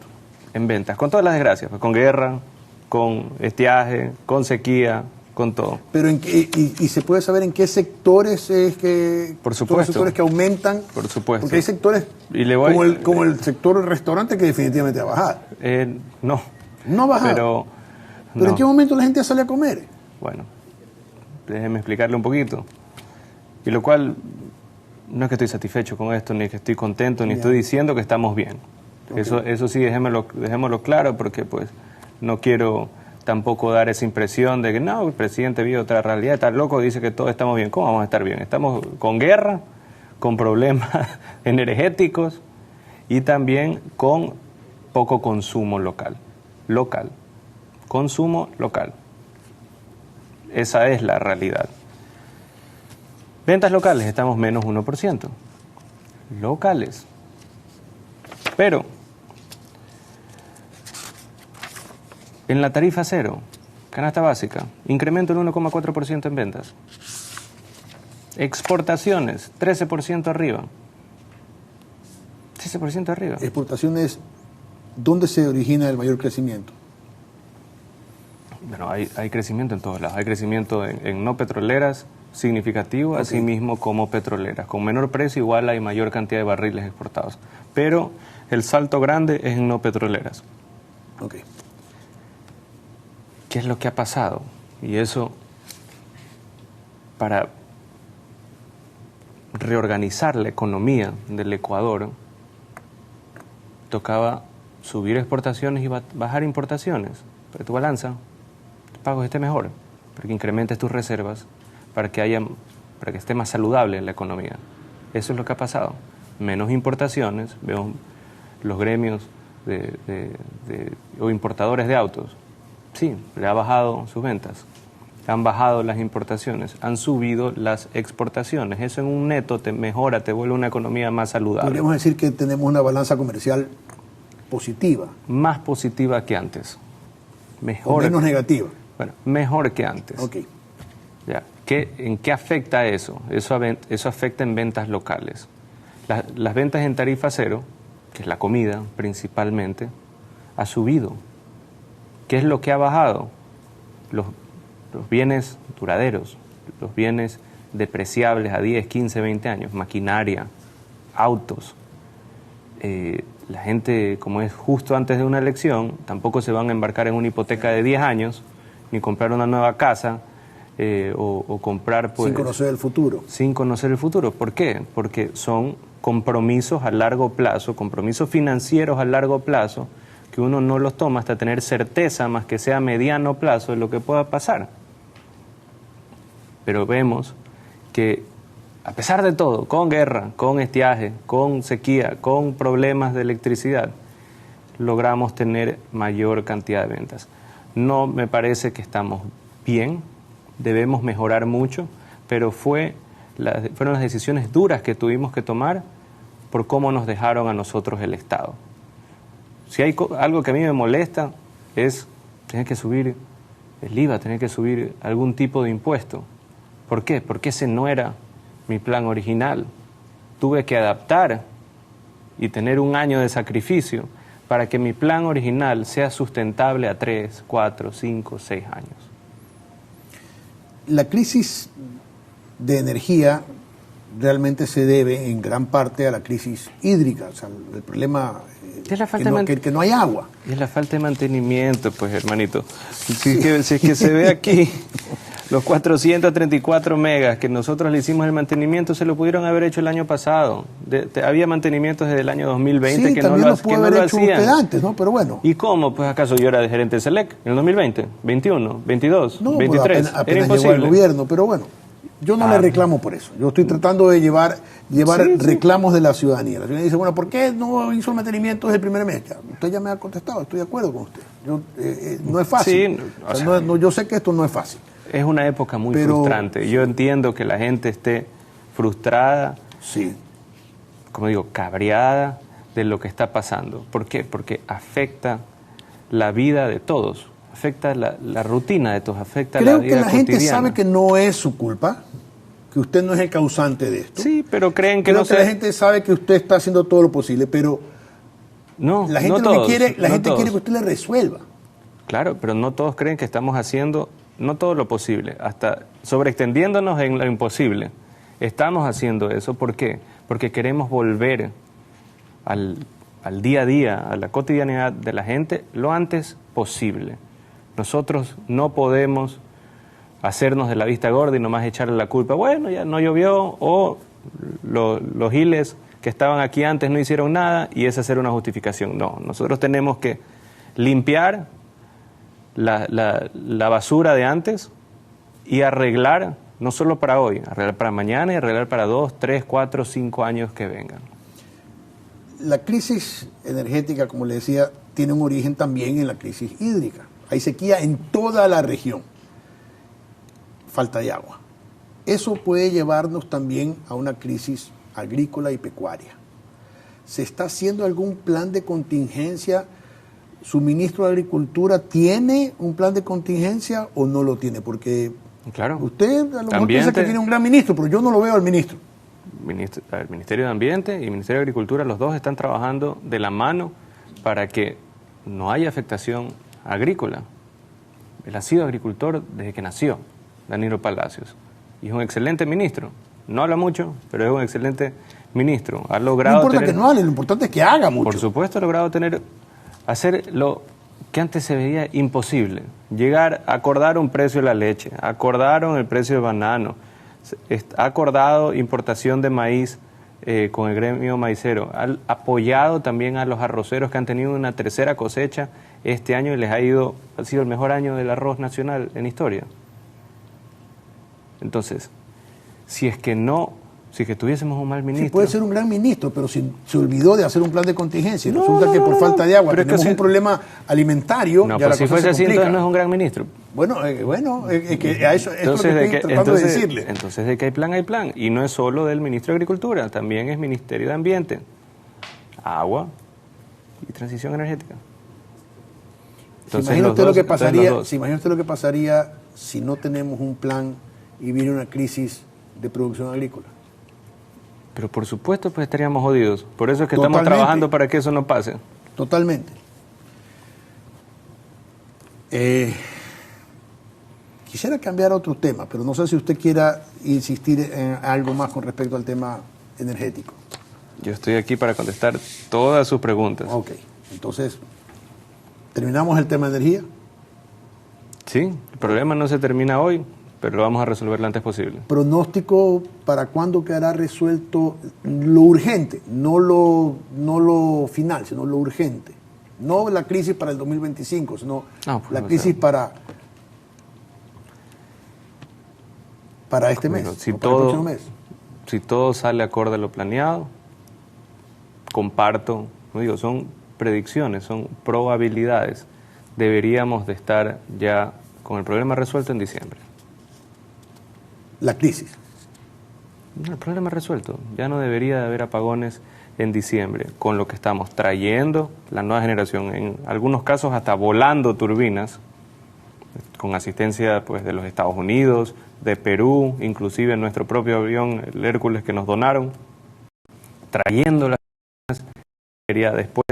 En ventas, con todas las desgracias, pues, con guerra, con estiaje, con sequía, con todo. Pero y se puede saber en qué sectores es que... Por supuesto. Son los sectores que aumentan. Por supuesto. Porque hay sectores como el sector del restaurante que definitivamente va a bajar. No. No ha bajado. Pero no. ¿En qué momento la gente sale a comer? Bueno, déjeme explicarle un poquito. Y lo cual, no es que estoy satisfecho con esto, ni que estoy contento, ni estoy diciendo que estamos bien. Okay. Eso sí, dejémoslo claro, porque pues no quiero tampoco dar esa impresión de que no, el presidente vive otra realidad, está loco, dice que todos estamos bien. ¿Cómo vamos a estar bien? Estamos con guerra, con problemas energéticos y también con poco consumo local. Consumo local. Esa es la realidad. Ventas locales, estamos menos 1%. Locales. Pero en la tarifa cero, canasta básica, incremento del 1,4% en ventas. Exportaciones, 13% arriba. 13% arriba. Exportaciones, ¿dónde se origina el mayor crecimiento? Bueno, hay crecimiento en todos lados. Hay crecimiento en no petroleras significativo, okay, así mismo como petroleras. Con menor precio igual hay mayor cantidad de barriles exportados. Pero el salto grande es en no petroleras. Okay. ¿Qué es lo que ha pasado? Y eso, para reorganizar la economía del Ecuador, tocaba subir exportaciones y bajar importaciones, para que tu balanza, tus pagos esté mejor, para que incrementes tus reservas, para que esté más saludable la economía. Eso es lo que ha pasado. Menos importaciones, vemos los gremios o importadores de autos. Sí, le ha bajado sus ventas, han bajado las importaciones, han subido las exportaciones. Eso en un neto te mejora, te vuelve una economía más saludable. Podríamos decir que tenemos una balanza comercial positiva. Más positiva que antes. Mejor, o menos negativa. Bueno, mejor que antes. Ok. Ya. ¿En qué afecta eso? Eso afecta en ventas locales. Las ventas en tarifa cero, que es la comida principalmente, ha subido. ¿Qué es lo que ha bajado? Los bienes duraderos, los bienes depreciables a 10, 15, 20 años, maquinaria, autos. La gente, como es justo antes de una elección, tampoco se van a embarcar en una hipoteca de 10 años, ni comprar una nueva casa, o comprar... Pues, sin conocer el futuro. Sin conocer el futuro. ¿Por qué? Porque son compromisos a largo plazo, compromisos financieros a largo plazo, que uno no los toma hasta tener certeza, más que sea a mediano plazo, de lo que pueda pasar. Pero vemos que, a pesar de todo, con guerra, con estiaje, con sequía, con problemas de electricidad, logramos tener mayor cantidad de ventas. No me parece que estamos bien, debemos mejorar mucho, pero fueron las decisiones duras que tuvimos que tomar por cómo nos dejaron a nosotros el Estado. Si hay algo que a mí me molesta es tener que subir el IVA, tener que subir algún tipo de impuesto. ¿Por qué? Porque ese no era mi plan original. Tuve que adaptar y tener un año de sacrificio para que mi plan original sea sustentable a 3, 4, 5, 6 años. La crisis de energía realmente se debe en gran parte a la crisis hídrica, o sea, el problema es la falta que no hay agua. Es la falta de mantenimiento, pues, hermanito. Si es que se ve aquí, los 434 megas que nosotros le hicimos el mantenimiento se lo pudieron haber hecho el año pasado. Había mantenimientos desde el año 2020 que no lo hacían. Antes, ¿no? Pero bueno. ¿Y cómo? Pues acaso yo era de gerente de SELEC en el 2020, 21, 22, 23. Apenas era imposible. Llegó al gobierno, pero bueno. Yo no le reclamo por eso. Yo estoy tratando de llevar reclamos de la ciudadanía. La ciudadanía dice, bueno, ¿por qué no hizo el mantenimiento desde el primer mes? Usted ya me ha contestado, estoy de acuerdo con usted. No es fácil. Sí, yo sé que esto no es fácil. Es una época muy frustrante. Yo entiendo que la gente esté frustrada, como digo, cabreada de lo que está pasando. ¿Por qué? Porque afecta la vida de todos. Afecta la rutina de todos, afecta la vida cotidiana. Creo que la gente sabe que no es su culpa, que usted no es el causante de esto. Sí, pero creen que Creo que la gente sabe que usted está haciendo todo lo posible, pero la gente quiere que usted le resuelva. Claro, pero no todos creen que estamos haciendo, no todo lo posible, hasta sobreextendiéndonos en lo imposible. Estamos haciendo eso, ¿por qué? Porque queremos volver al día a día, a la cotidianidad de la gente lo antes posible. Nosotros no podemos hacernos de la vista gorda y nomás echarle la culpa. Bueno, ya no llovió, o los giles que estaban aquí antes no hicieron nada, y esa será una justificación. No, nosotros tenemos que limpiar la basura de antes y arreglar, no solo para hoy, arreglar para mañana y arreglar para 2, 3, 4, 5 años que vengan. La crisis energética, como le decía, tiene un origen también en la crisis hídrica. Hay sequía en toda la región. Falta de agua. Eso puede llevarnos también a una crisis agrícola y pecuaria. ¿Se está haciendo algún plan de contingencia? ¿Su ministro de Agricultura tiene un plan de contingencia o no lo tiene? Porque claro, usted a lo mejor piensa que tiene un gran ministro, pero yo no lo veo al ministro. El Ministerio de Ambiente y el Ministerio de Agricultura, los dos están trabajando de la mano para que no haya afectación agrícola. Él ha sido agricultor desde que nació, Danilo Palacios, y es un excelente ministro. No habla mucho, pero es un excelente ministro. Ha logrado no importa que no hable, lo importante es que haga mucho. Por supuesto, ha logrado hacer lo que antes se veía imposible. Llegar a acordar un precio de la leche, acordaron el precio del banano, ha acordado importación de maíz con el gremio maicero, ha apoyado también a los arroceros que han tenido una tercera cosecha este año y ha sido el mejor año del arroz nacional en historia. Entonces, si es que tuviésemos un mal ministro... Sí, puede ser un gran ministro, pero se olvidó de hacer un plan de contingencia. Resulta que por falta de agua tenemos un problema alimentario. No, pues si fuese así, entonces no es un gran ministro. Bueno, es que a eso es lo que estoy tratando de decirle. Entonces, de que hay plan. Y no es solo del ministro de Agricultura, también es Ministerio de Ambiente, Agua y Transición Energética. Entonces, ¿Se imagina usted lo que pasaría si no tenemos un plan y viene una crisis de producción agrícola? Pero por supuesto, pues estaríamos jodidos. Por eso es que estamos trabajando para que eso no pase. Totalmente. Quisiera cambiar a otro tema, pero no sé si usted quiera insistir en algo más con respecto al tema energético. Yo estoy aquí para contestar todas sus preguntas. Ok, entonces, ¿terminamos el tema de energía? Sí, el problema no se termina hoy, pero lo vamos a resolver lo antes posible. ¿Pronóstico para cuándo quedará resuelto lo urgente? No lo final, sino lo urgente. No la crisis para el 2025, sino la crisis para este mes, para el próximo mes. Si todo sale acorde a lo planeado, comparto, son predicciones, son probabilidades. Deberíamos de estar ya con el problema resuelto en diciembre. La crisis. El problema resuelto. Ya no debería de haber apagones en diciembre, con lo que estamos trayendo la nueva generación, en algunos casos hasta volando turbinas, con asistencia pues de los Estados Unidos, de Perú, inclusive nuestro propio avión, el Hércules, que nos donaron, trayendo las turbinas, después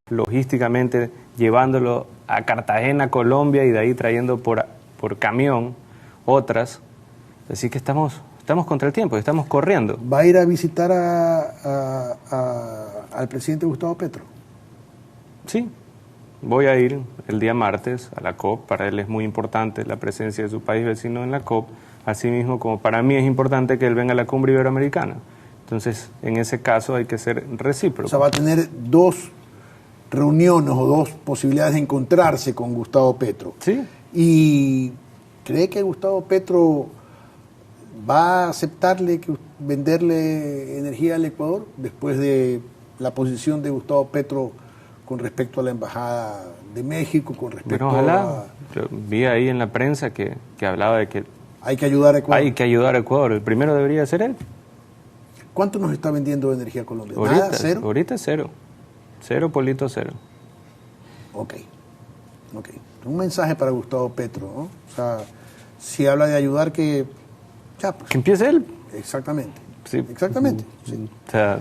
logísticamente llevándolo a Cartagena, Colombia, y de ahí trayendo por camión otras. Así que estamos Estamos contra el tiempo, estamos corriendo. ¿Va a ir a visitar al presidente Gustavo Petro? Sí, voy a ir el día martes a la COP. Para él es muy importante la presencia de su país vecino en la COP, asimismo como para mí es importante que él venga a la cumbre iberoamericana. Entonces, en ese caso hay que ser recíproco. O sea, va a tener 2 reuniones o 2 posibilidades de encontrarse con Gustavo Petro. Sí. ¿Y cree que Gustavo Petro va a aceptarle venderle energía al Ecuador después de la posición de Gustavo Petro con respecto a la Embajada de México, con respecto ojalá. Yo vi ahí en la prensa que hablaba de que hay que ayudar a Ecuador? Hay que ayudar a Ecuador. El primero debería ser él. ¿Cuánto nos está vendiendo de energía Colombia? Ahorita, ¿Nada? ¿Cero? Ahorita cero. Cero, Polito, cero. Ok. Un mensaje para Gustavo Petro, ¿no? O sea, si habla de ayudar, que que empiece él. Exactamente. Sí. Exactamente. Sí. O sea,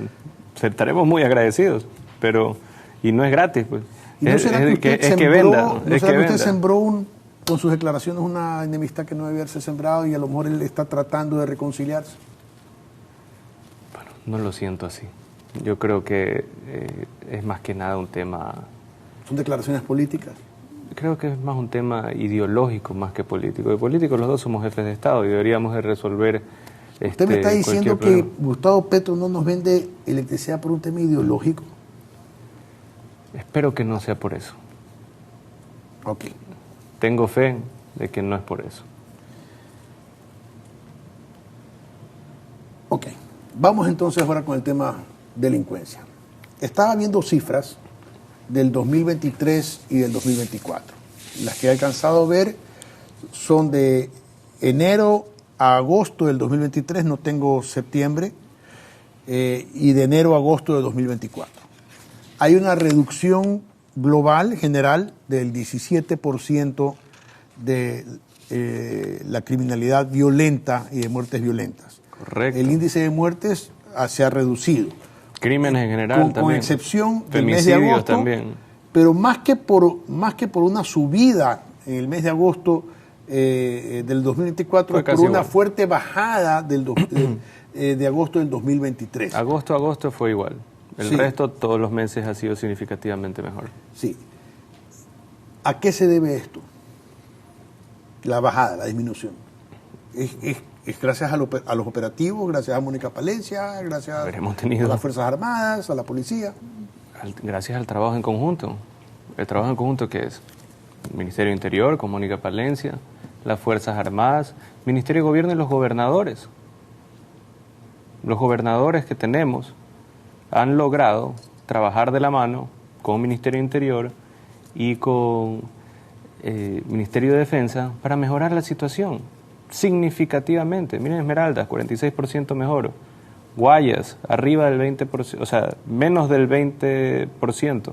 estaremos muy agradecidos, pero y no es gratis, pues. ¿Y no será que usted venda. sembró con sus declaraciones una enemistad que no debía haberse sembrado y a lo mejor él está tratando de reconciliarse? Bueno, no lo siento así. Yo creo que es más que nada un tema... ¿Son declaraciones políticas? Creo que es más un tema ideológico más que político. De políticos los dos somos jefes de Estado y deberíamos de resolver... ¿Usted me está diciendo que Gustavo Petro no nos vende electricidad por un tema ideológico? Espero que no sea por eso. Ok. Tengo fe de que no es por eso. Ok. Vamos entonces ahora con el tema delincuencia. Estaba viendo cifras del 2023 y del 2024. Las que he alcanzado a ver son de enero a agosto del 2023, no tengo septiembre, y de enero a agosto de 2024. Hay una reducción global, general, del 17% de la criminalidad violenta y de muertes violentas. Correcto. El índice de muertes se ha reducido. Crímenes en general también. Con excepción del mes de agosto. También. Pero más que por una subida en el mes de agosto del 2024, es por una fuerte bajada de agosto del 2023. Agosto a agosto fue igual. El resto, todos los meses ha sido significativamente mejor. Sí. ¿A qué se debe esto? La bajada, la disminución. ¿Es gracias a los operativos, gracias a Mónica Palencia, gracias a las Fuerzas Armadas, a la policía? Gracias al trabajo en conjunto. ¿El trabajo en conjunto qué es? El Ministerio de Interior con Mónica Palencia, las Fuerzas Armadas, Ministerio de Gobierno y los gobernadores. Los gobernadores que tenemos han logrado trabajar de la mano con Ministerio de Interior y con Ministerio de Defensa para mejorar la situación significativamente. Miren Esmeraldas, 46% mejor. Guayas, arriba del 20%, o sea, menos del 20%.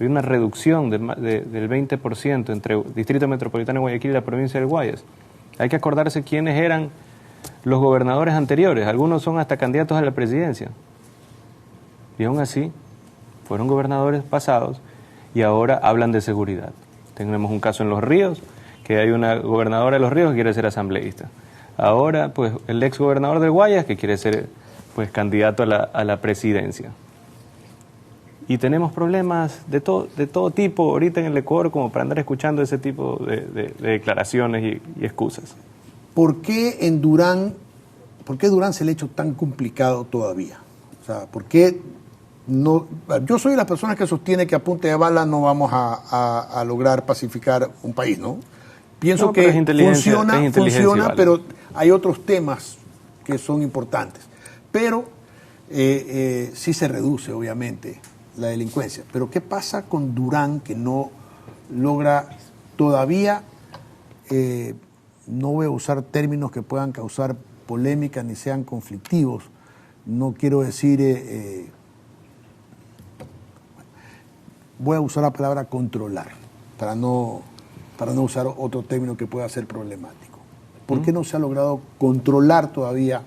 Hay una reducción del 20% entre Distrito Metropolitano de Guayaquil y la provincia del Guayas. Hay que acordarse quiénes eran los gobernadores anteriores. Algunos son hasta candidatos a la presidencia. Y aún así, fueron gobernadores pasados y ahora hablan de seguridad. Tenemos un caso en Los Ríos, que hay una gobernadora de Los Ríos que quiere ser asambleísta. Ahora, pues, el ex gobernador del Guayas que quiere ser, pues, candidato a la presidencia. Y tenemos problemas de todo tipo ahorita en el Ecuador como para andar escuchando ese tipo de declaraciones y excusas. ¿Por qué Durán se le ha hecho tan complicado todavía? O sea, ¿por qué no? Yo soy de las personas que sostiene que a punta de bala no vamos a lograr pacificar un país, ¿no? Pienso que funciona, pero hay otros temas que son importantes. Pero sí se reduce, obviamente, la delincuencia. Pero ¿qué pasa con Durán, que no logra todavía, no voy a usar términos que puedan causar polémica ni sean conflictivos, no quiero decir, voy a usar la palabra controlar, para no usar otro término que pueda ser problemático? ¿Por qué no se ha logrado controlar todavía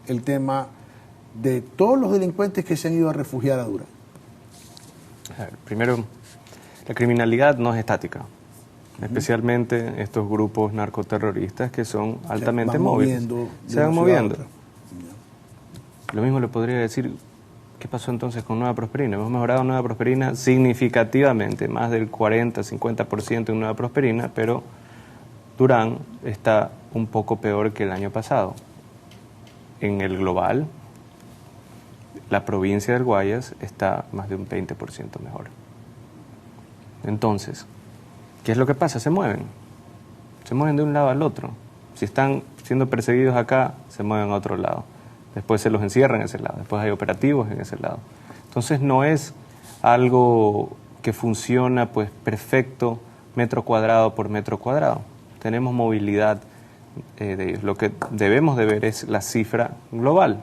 el tema de todos los delincuentes que se han ido a refugiar a Durán? Primero, la criminalidad no es estática. especialmente estos grupos narcoterroristas que son altamente móviles. Se van de una ciudad a moviendo. otra. Lo mismo le podría decir, ¿qué pasó entonces con Nueva Prosperina? Hemos mejorado Nueva Prosperina significativamente, más del 40-50% en Nueva Prosperina, pero Durán está un poco peor que el año pasado. En el global, la provincia del Guayas está más de un 20% mejor. Entonces, ¿qué es lo que pasa? Se mueven de un lado al otro. Si están siendo perseguidos acá, se mueven a otro lado. Después se los encierran en ese lado, después hay operativos en ese lado. Entonces no es algo que funciona pues perfecto metro cuadrado por metro cuadrado. Tenemos movilidad de ellos. Lo que debemos de ver es la cifra global.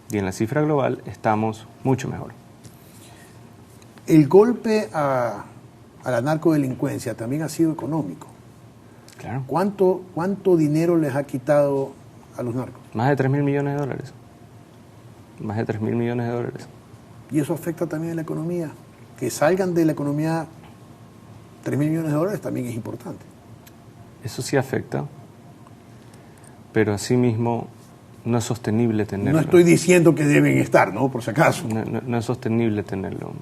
Y en la cifra global estamos mucho mejor. El golpe a la narcodelincuencia también ha sido económico. Claro. ¿Cuánto dinero les ha quitado a los narcos? Más de 3.000 millones de dólares. Más de 3.000 millones de dólares. Y eso afecta también a la economía. Que salgan de la economía 3.000 millones de dólares también es importante. Eso sí afecta, pero asimismo no es sostenible tenerlo. No estoy diciendo que deben estar, ¿no? Por si acaso. No es sostenible tenerlo.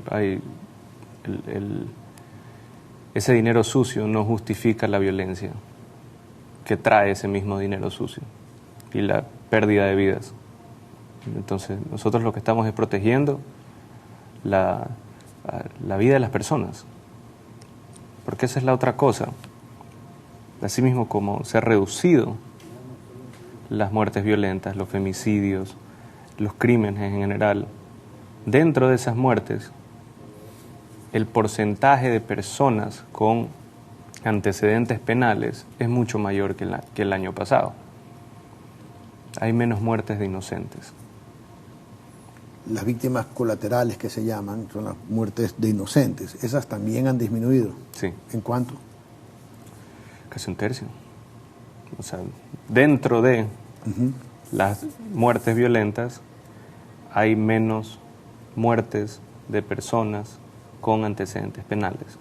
Ese dinero sucio no justifica la violencia que trae ese mismo dinero sucio y la pérdida de vidas. Entonces, nosotros lo que estamos es protegiendo la vida de las personas. Porque esa es la otra cosa. Asimismo, como se ha reducido las muertes violentas, los femicidios, los crímenes en general, dentro de esas muertes, el porcentaje de personas con antecedentes penales es mucho mayor que el año pasado. Hay menos muertes de inocentes. Las víctimas colaterales que se llaman son las muertes de inocentes. Esas también han disminuido. Sí. ¿En cuánto? Casi un tercio. O sea, dentro de las muertes violentas hay menos muertes de personas con antecedentes penales.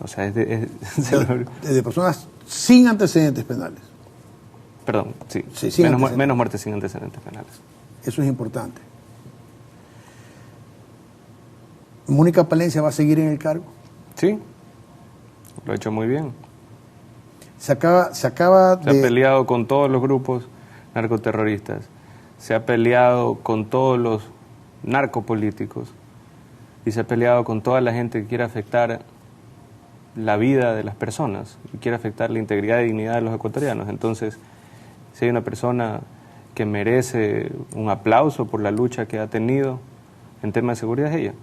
O sea, de personas sin antecedentes penales. Perdón, sí. Sí, menos muertes sin antecedentes penales. Eso es importante. ¿Mónica Palencia va a seguir en el cargo? Sí, lo ha hecho muy bien. Se ha peleado con todos los grupos narcoterroristas, se ha peleado con todos los narcopolíticos y se ha peleado con toda la gente que quiere afectar la vida de las personas y quiere afectar la integridad y dignidad de los ecuatorianos. Entonces, si hay una persona que merece un aplauso por la lucha que ha tenido en tema de seguridad, es ella.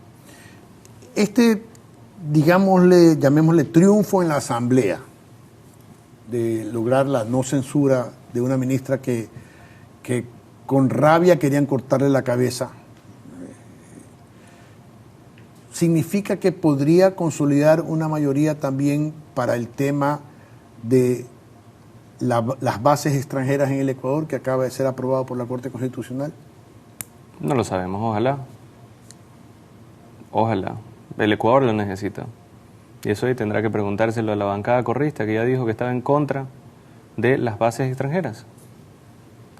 Llamémosle triunfo en la Asamblea, de lograr la no censura de una ministra que con rabia querían cortarle la cabeza, ¿significa que podría consolidar una mayoría también para el tema de las bases extranjeras en el Ecuador, que acaba de ser aprobado por la Corte Constitucional? No lo sabemos, ojalá. Ojalá. El Ecuador lo necesita. Y eso ahí tendrá que preguntárselo a la bancada correísta, que ya dijo que estaba en contra de las bases extranjeras.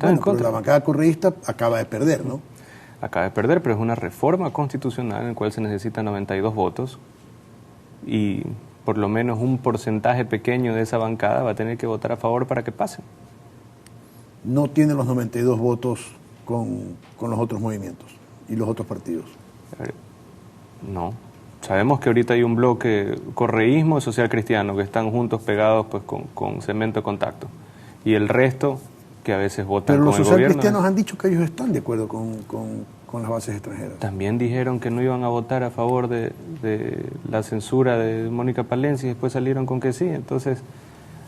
Bueno, pero la bancada correísta acaba de perder, ¿no? Acaba de perder, pero es una reforma constitucional en la cual se necesitan 92 votos y por lo menos un porcentaje pequeño de esa bancada va a tener que votar a favor para que pase. No tiene los 92 votos con los otros movimientos y los otros partidos. No. Sabemos que ahorita hay un bloque correísmo y social cristiano que están juntos pegados pues con cemento de contacto. Y el resto que a veces votan con el gobierno. Pero los social cristianos han dicho que ellos están de acuerdo con las bases extranjeras. También dijeron que no iban a votar a favor de la censura de Mónica Palencia y después salieron con que sí. Entonces,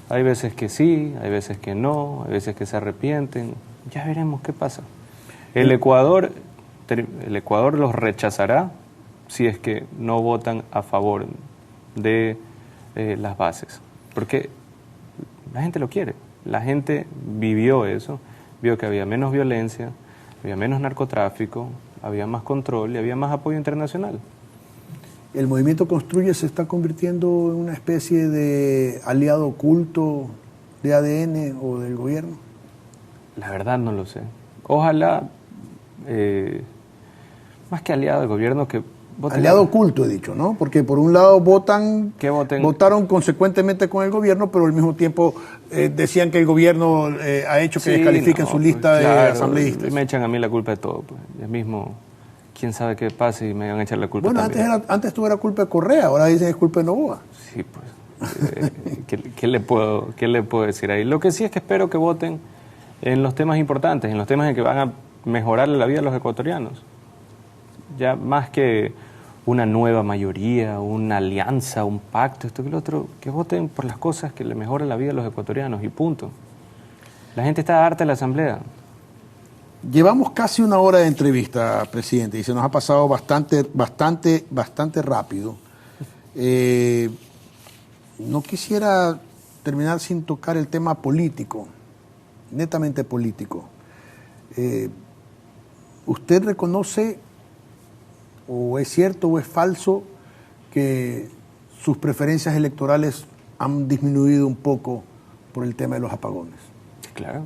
hay veces que sí, hay veces que no, hay veces que se arrepienten. Ya veremos qué pasa. El Ecuador los rechazará si es que no votan a favor de las bases. Porque la gente lo quiere. La gente vivió eso, vio que había menos violencia, había menos narcotráfico, había más control y había más apoyo internacional. ¿El movimiento Construye se está convirtiendo en una especie de aliado oculto de ADN o del gobierno? La verdad no lo sé. Ojalá, más que aliado del gobierno, que voten. Aliado oculto, he dicho, ¿no? Porque por un lado votaron consecuentemente con el gobierno, pero al mismo tiempo decían que el gobierno ha hecho que descalifiquen su lista de asambleístas. Me echan a mí la culpa de todo. Pues. Es mismo, quién sabe qué pase y me van a echar la culpa también. Bueno, antes tú era culpa de Correa, ahora dicen que es culpa de Noboa. Sí, pues. ¿Qué le puedo decir ahí? Lo que sí es que espero que voten en los temas importantes, en los temas en que van a mejorar la vida de los ecuatorianos. Ya más que una nueva mayoría, una alianza, un pacto, esto que lo otro, que voten por las cosas que le mejoran la vida a los ecuatorianos y punto. La gente está harta de la Asamblea. Llevamos casi una hora de entrevista, presidente, y se nos ha pasado bastante rápido. No quisiera terminar sin tocar el tema político, netamente político. ¿Usted reconoce, o es cierto o es falso, que sus preferencias electorales han disminuido un poco por el tema de los apagones? Claro.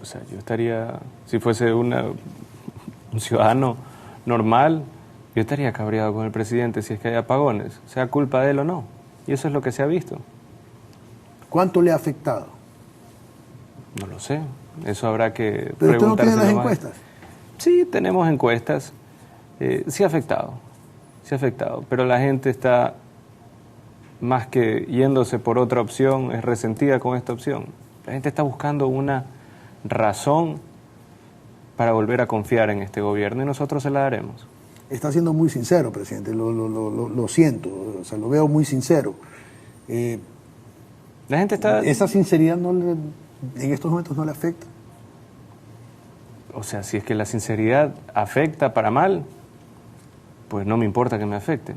O sea, yo estaría, si fuese un ciudadano normal, yo estaría cabreado con el presidente si es que hay apagones, sea culpa de él o no. Y eso es lo que se ha visto. ¿Cuánto le ha afectado? No lo sé. Eso habrá que ¿Pero usted no tiene las más. encuestas? Sí, tenemos encuestas. Sí ha afectado. Pero la gente está, más que yéndose por otra opción, es resentida con esta opción. La gente está buscando una razón para volver a confiar en este gobierno y nosotros se la daremos. Está siendo muy sincero, presidente, lo siento, o sea, lo veo muy sincero. La gente está... ¿Esa sinceridad en estos momentos no le afecta? O sea, si es que la sinceridad afecta para mal, pues no me importa que me afecte.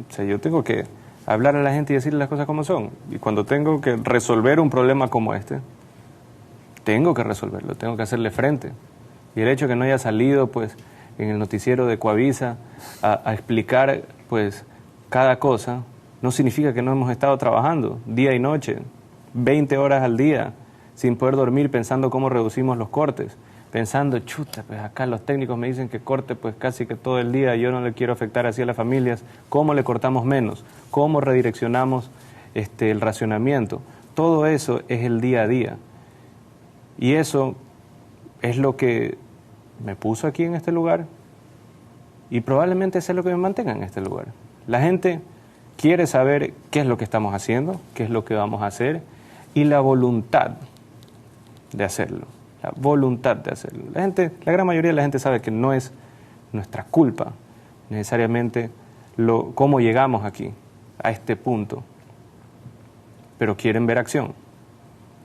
O sea, yo tengo que hablar a la gente y decirle las cosas como son. Y cuando tengo que resolver un problema como este, tengo que resolverlo, tengo que hacerle frente. Y el hecho de que no haya salido, pues, en el noticiero de Coavisa a explicar, pues, cada cosa, no significa que no hemos estado trabajando día y noche, 20 horas al día, sin poder dormir, pensando cómo reducimos los cortes, pensando, chuta, pues acá los técnicos me dicen que corte pues casi que todo el día, yo no le quiero afectar así a las familias, ¿cómo le cortamos menos? ¿Cómo redireccionamos el racionamiento? Todo eso es el día a día. Y eso es lo que me puso aquí en este lugar y probablemente sea lo que me mantenga en este lugar. La gente quiere saber qué es lo que estamos haciendo, qué es lo que vamos a hacer y la voluntad de hacerlo. La voluntad de hacerlo. La gran mayoría de la gente sabe que no es nuestra culpa necesariamente cómo llegamos aquí, a este punto. Pero quieren ver acción.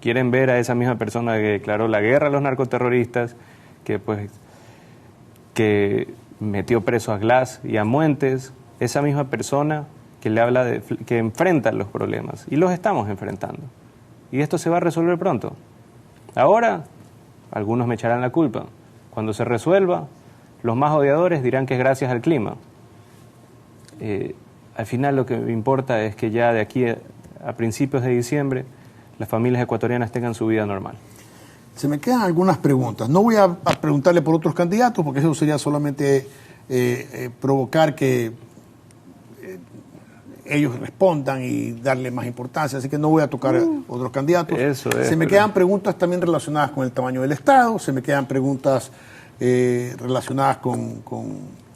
Quieren ver a esa misma persona que declaró la guerra a los narcoterroristas, que metió preso a Glass y a Muentes, esa misma persona que le habla que enfrenta los problemas. Y los estamos enfrentando. Y esto se va a resolver pronto. Ahora, algunos me echarán la culpa. Cuando se resuelva, los más odiadores dirán que es gracias al clima. Al final lo que me importa es que ya de aquí a principios de diciembre las familias ecuatorianas tengan su vida normal. Se me quedan algunas preguntas. No voy a preguntarle por otros candidatos porque eso sería solamente provocar que ellos respondan y darle más importancia, así que no voy a tocar otros candidatos. Se me quedan preguntas también relacionadas con el tamaño del Estado, se me quedan preguntas relacionadas con...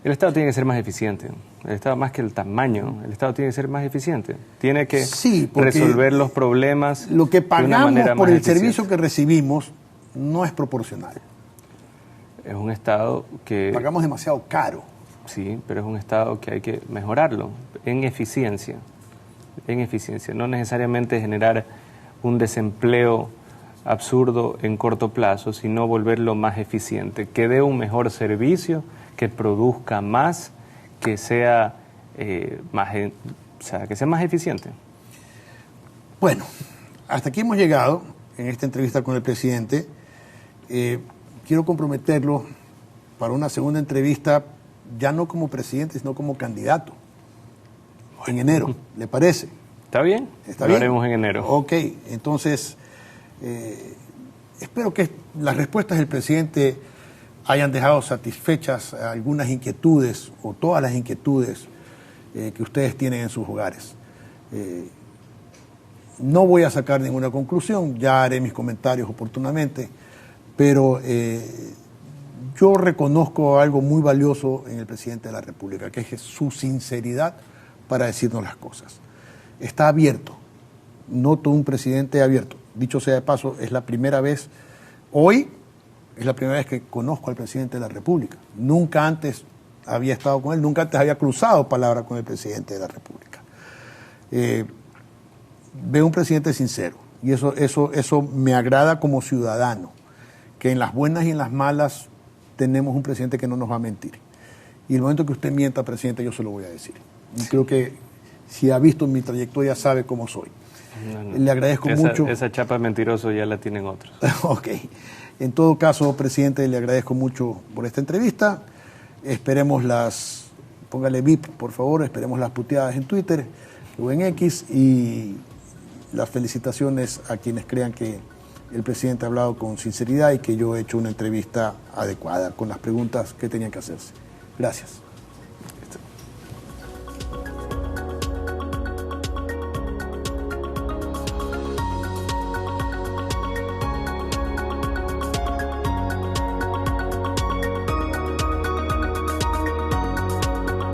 El Estado tiene que ser más eficiente. El Estado, más que el tamaño, el Estado tiene que ser más eficiente. Tiene que resolver los problemas. Lo que pagamos por el servicio que recibimos no es proporcional. Es un Estado que... Pagamos demasiado caro. Sí, pero es un Estado que hay que mejorarlo en eficiencia. No necesariamente generar un desempleo absurdo en corto plazo, sino volverlo más eficiente, que dé un mejor servicio, que produzca más, que sea más eficiente. Bueno, hasta aquí hemos llegado en esta entrevista con el presidente. Quiero comprometerlo para una segunda entrevista ya no como presidente, sino como candidato en enero. ¿Le parece? ¿Está bien? ¿Está Lo bien? haremos en enero. Ok, entonces espero que las respuestas del presidente hayan dejado satisfechas algunas inquietudes o todas las inquietudes que ustedes tienen en sus hogares. No voy a sacar ninguna conclusión, ya haré mis comentarios oportunamente, pero yo reconozco algo muy valioso en el presidente de la República, que es su sinceridad para decirnos las cosas. Está abierto, noto un presidente abierto. Dicho sea de paso, es la primera vez, hoy es la primera vez que conozco al presidente de la República. Nunca antes había estado con él, nunca antes había cruzado palabra con el presidente de la República. Veo un presidente sincero y eso me agrada como ciudadano, que en las buenas y en las malas tenemos un presidente que no nos va a mentir. Y el momento que usted mienta, presidente, yo se lo voy a decir. Y creo que si ha visto mi trayectoria sabe cómo soy. No. Le agradezco mucho. Esa chapa mentiroso ya la tienen otros. Ok. En todo caso, presidente, le agradezco mucho por esta entrevista. Esperemos póngale VIP, por favor, esperemos las puteadas en Twitter o en X y las felicitaciones a quienes crean que el presidente ha hablado con sinceridad y que yo he hecho una entrevista adecuada con las preguntas que tenían que hacerse. Gracias.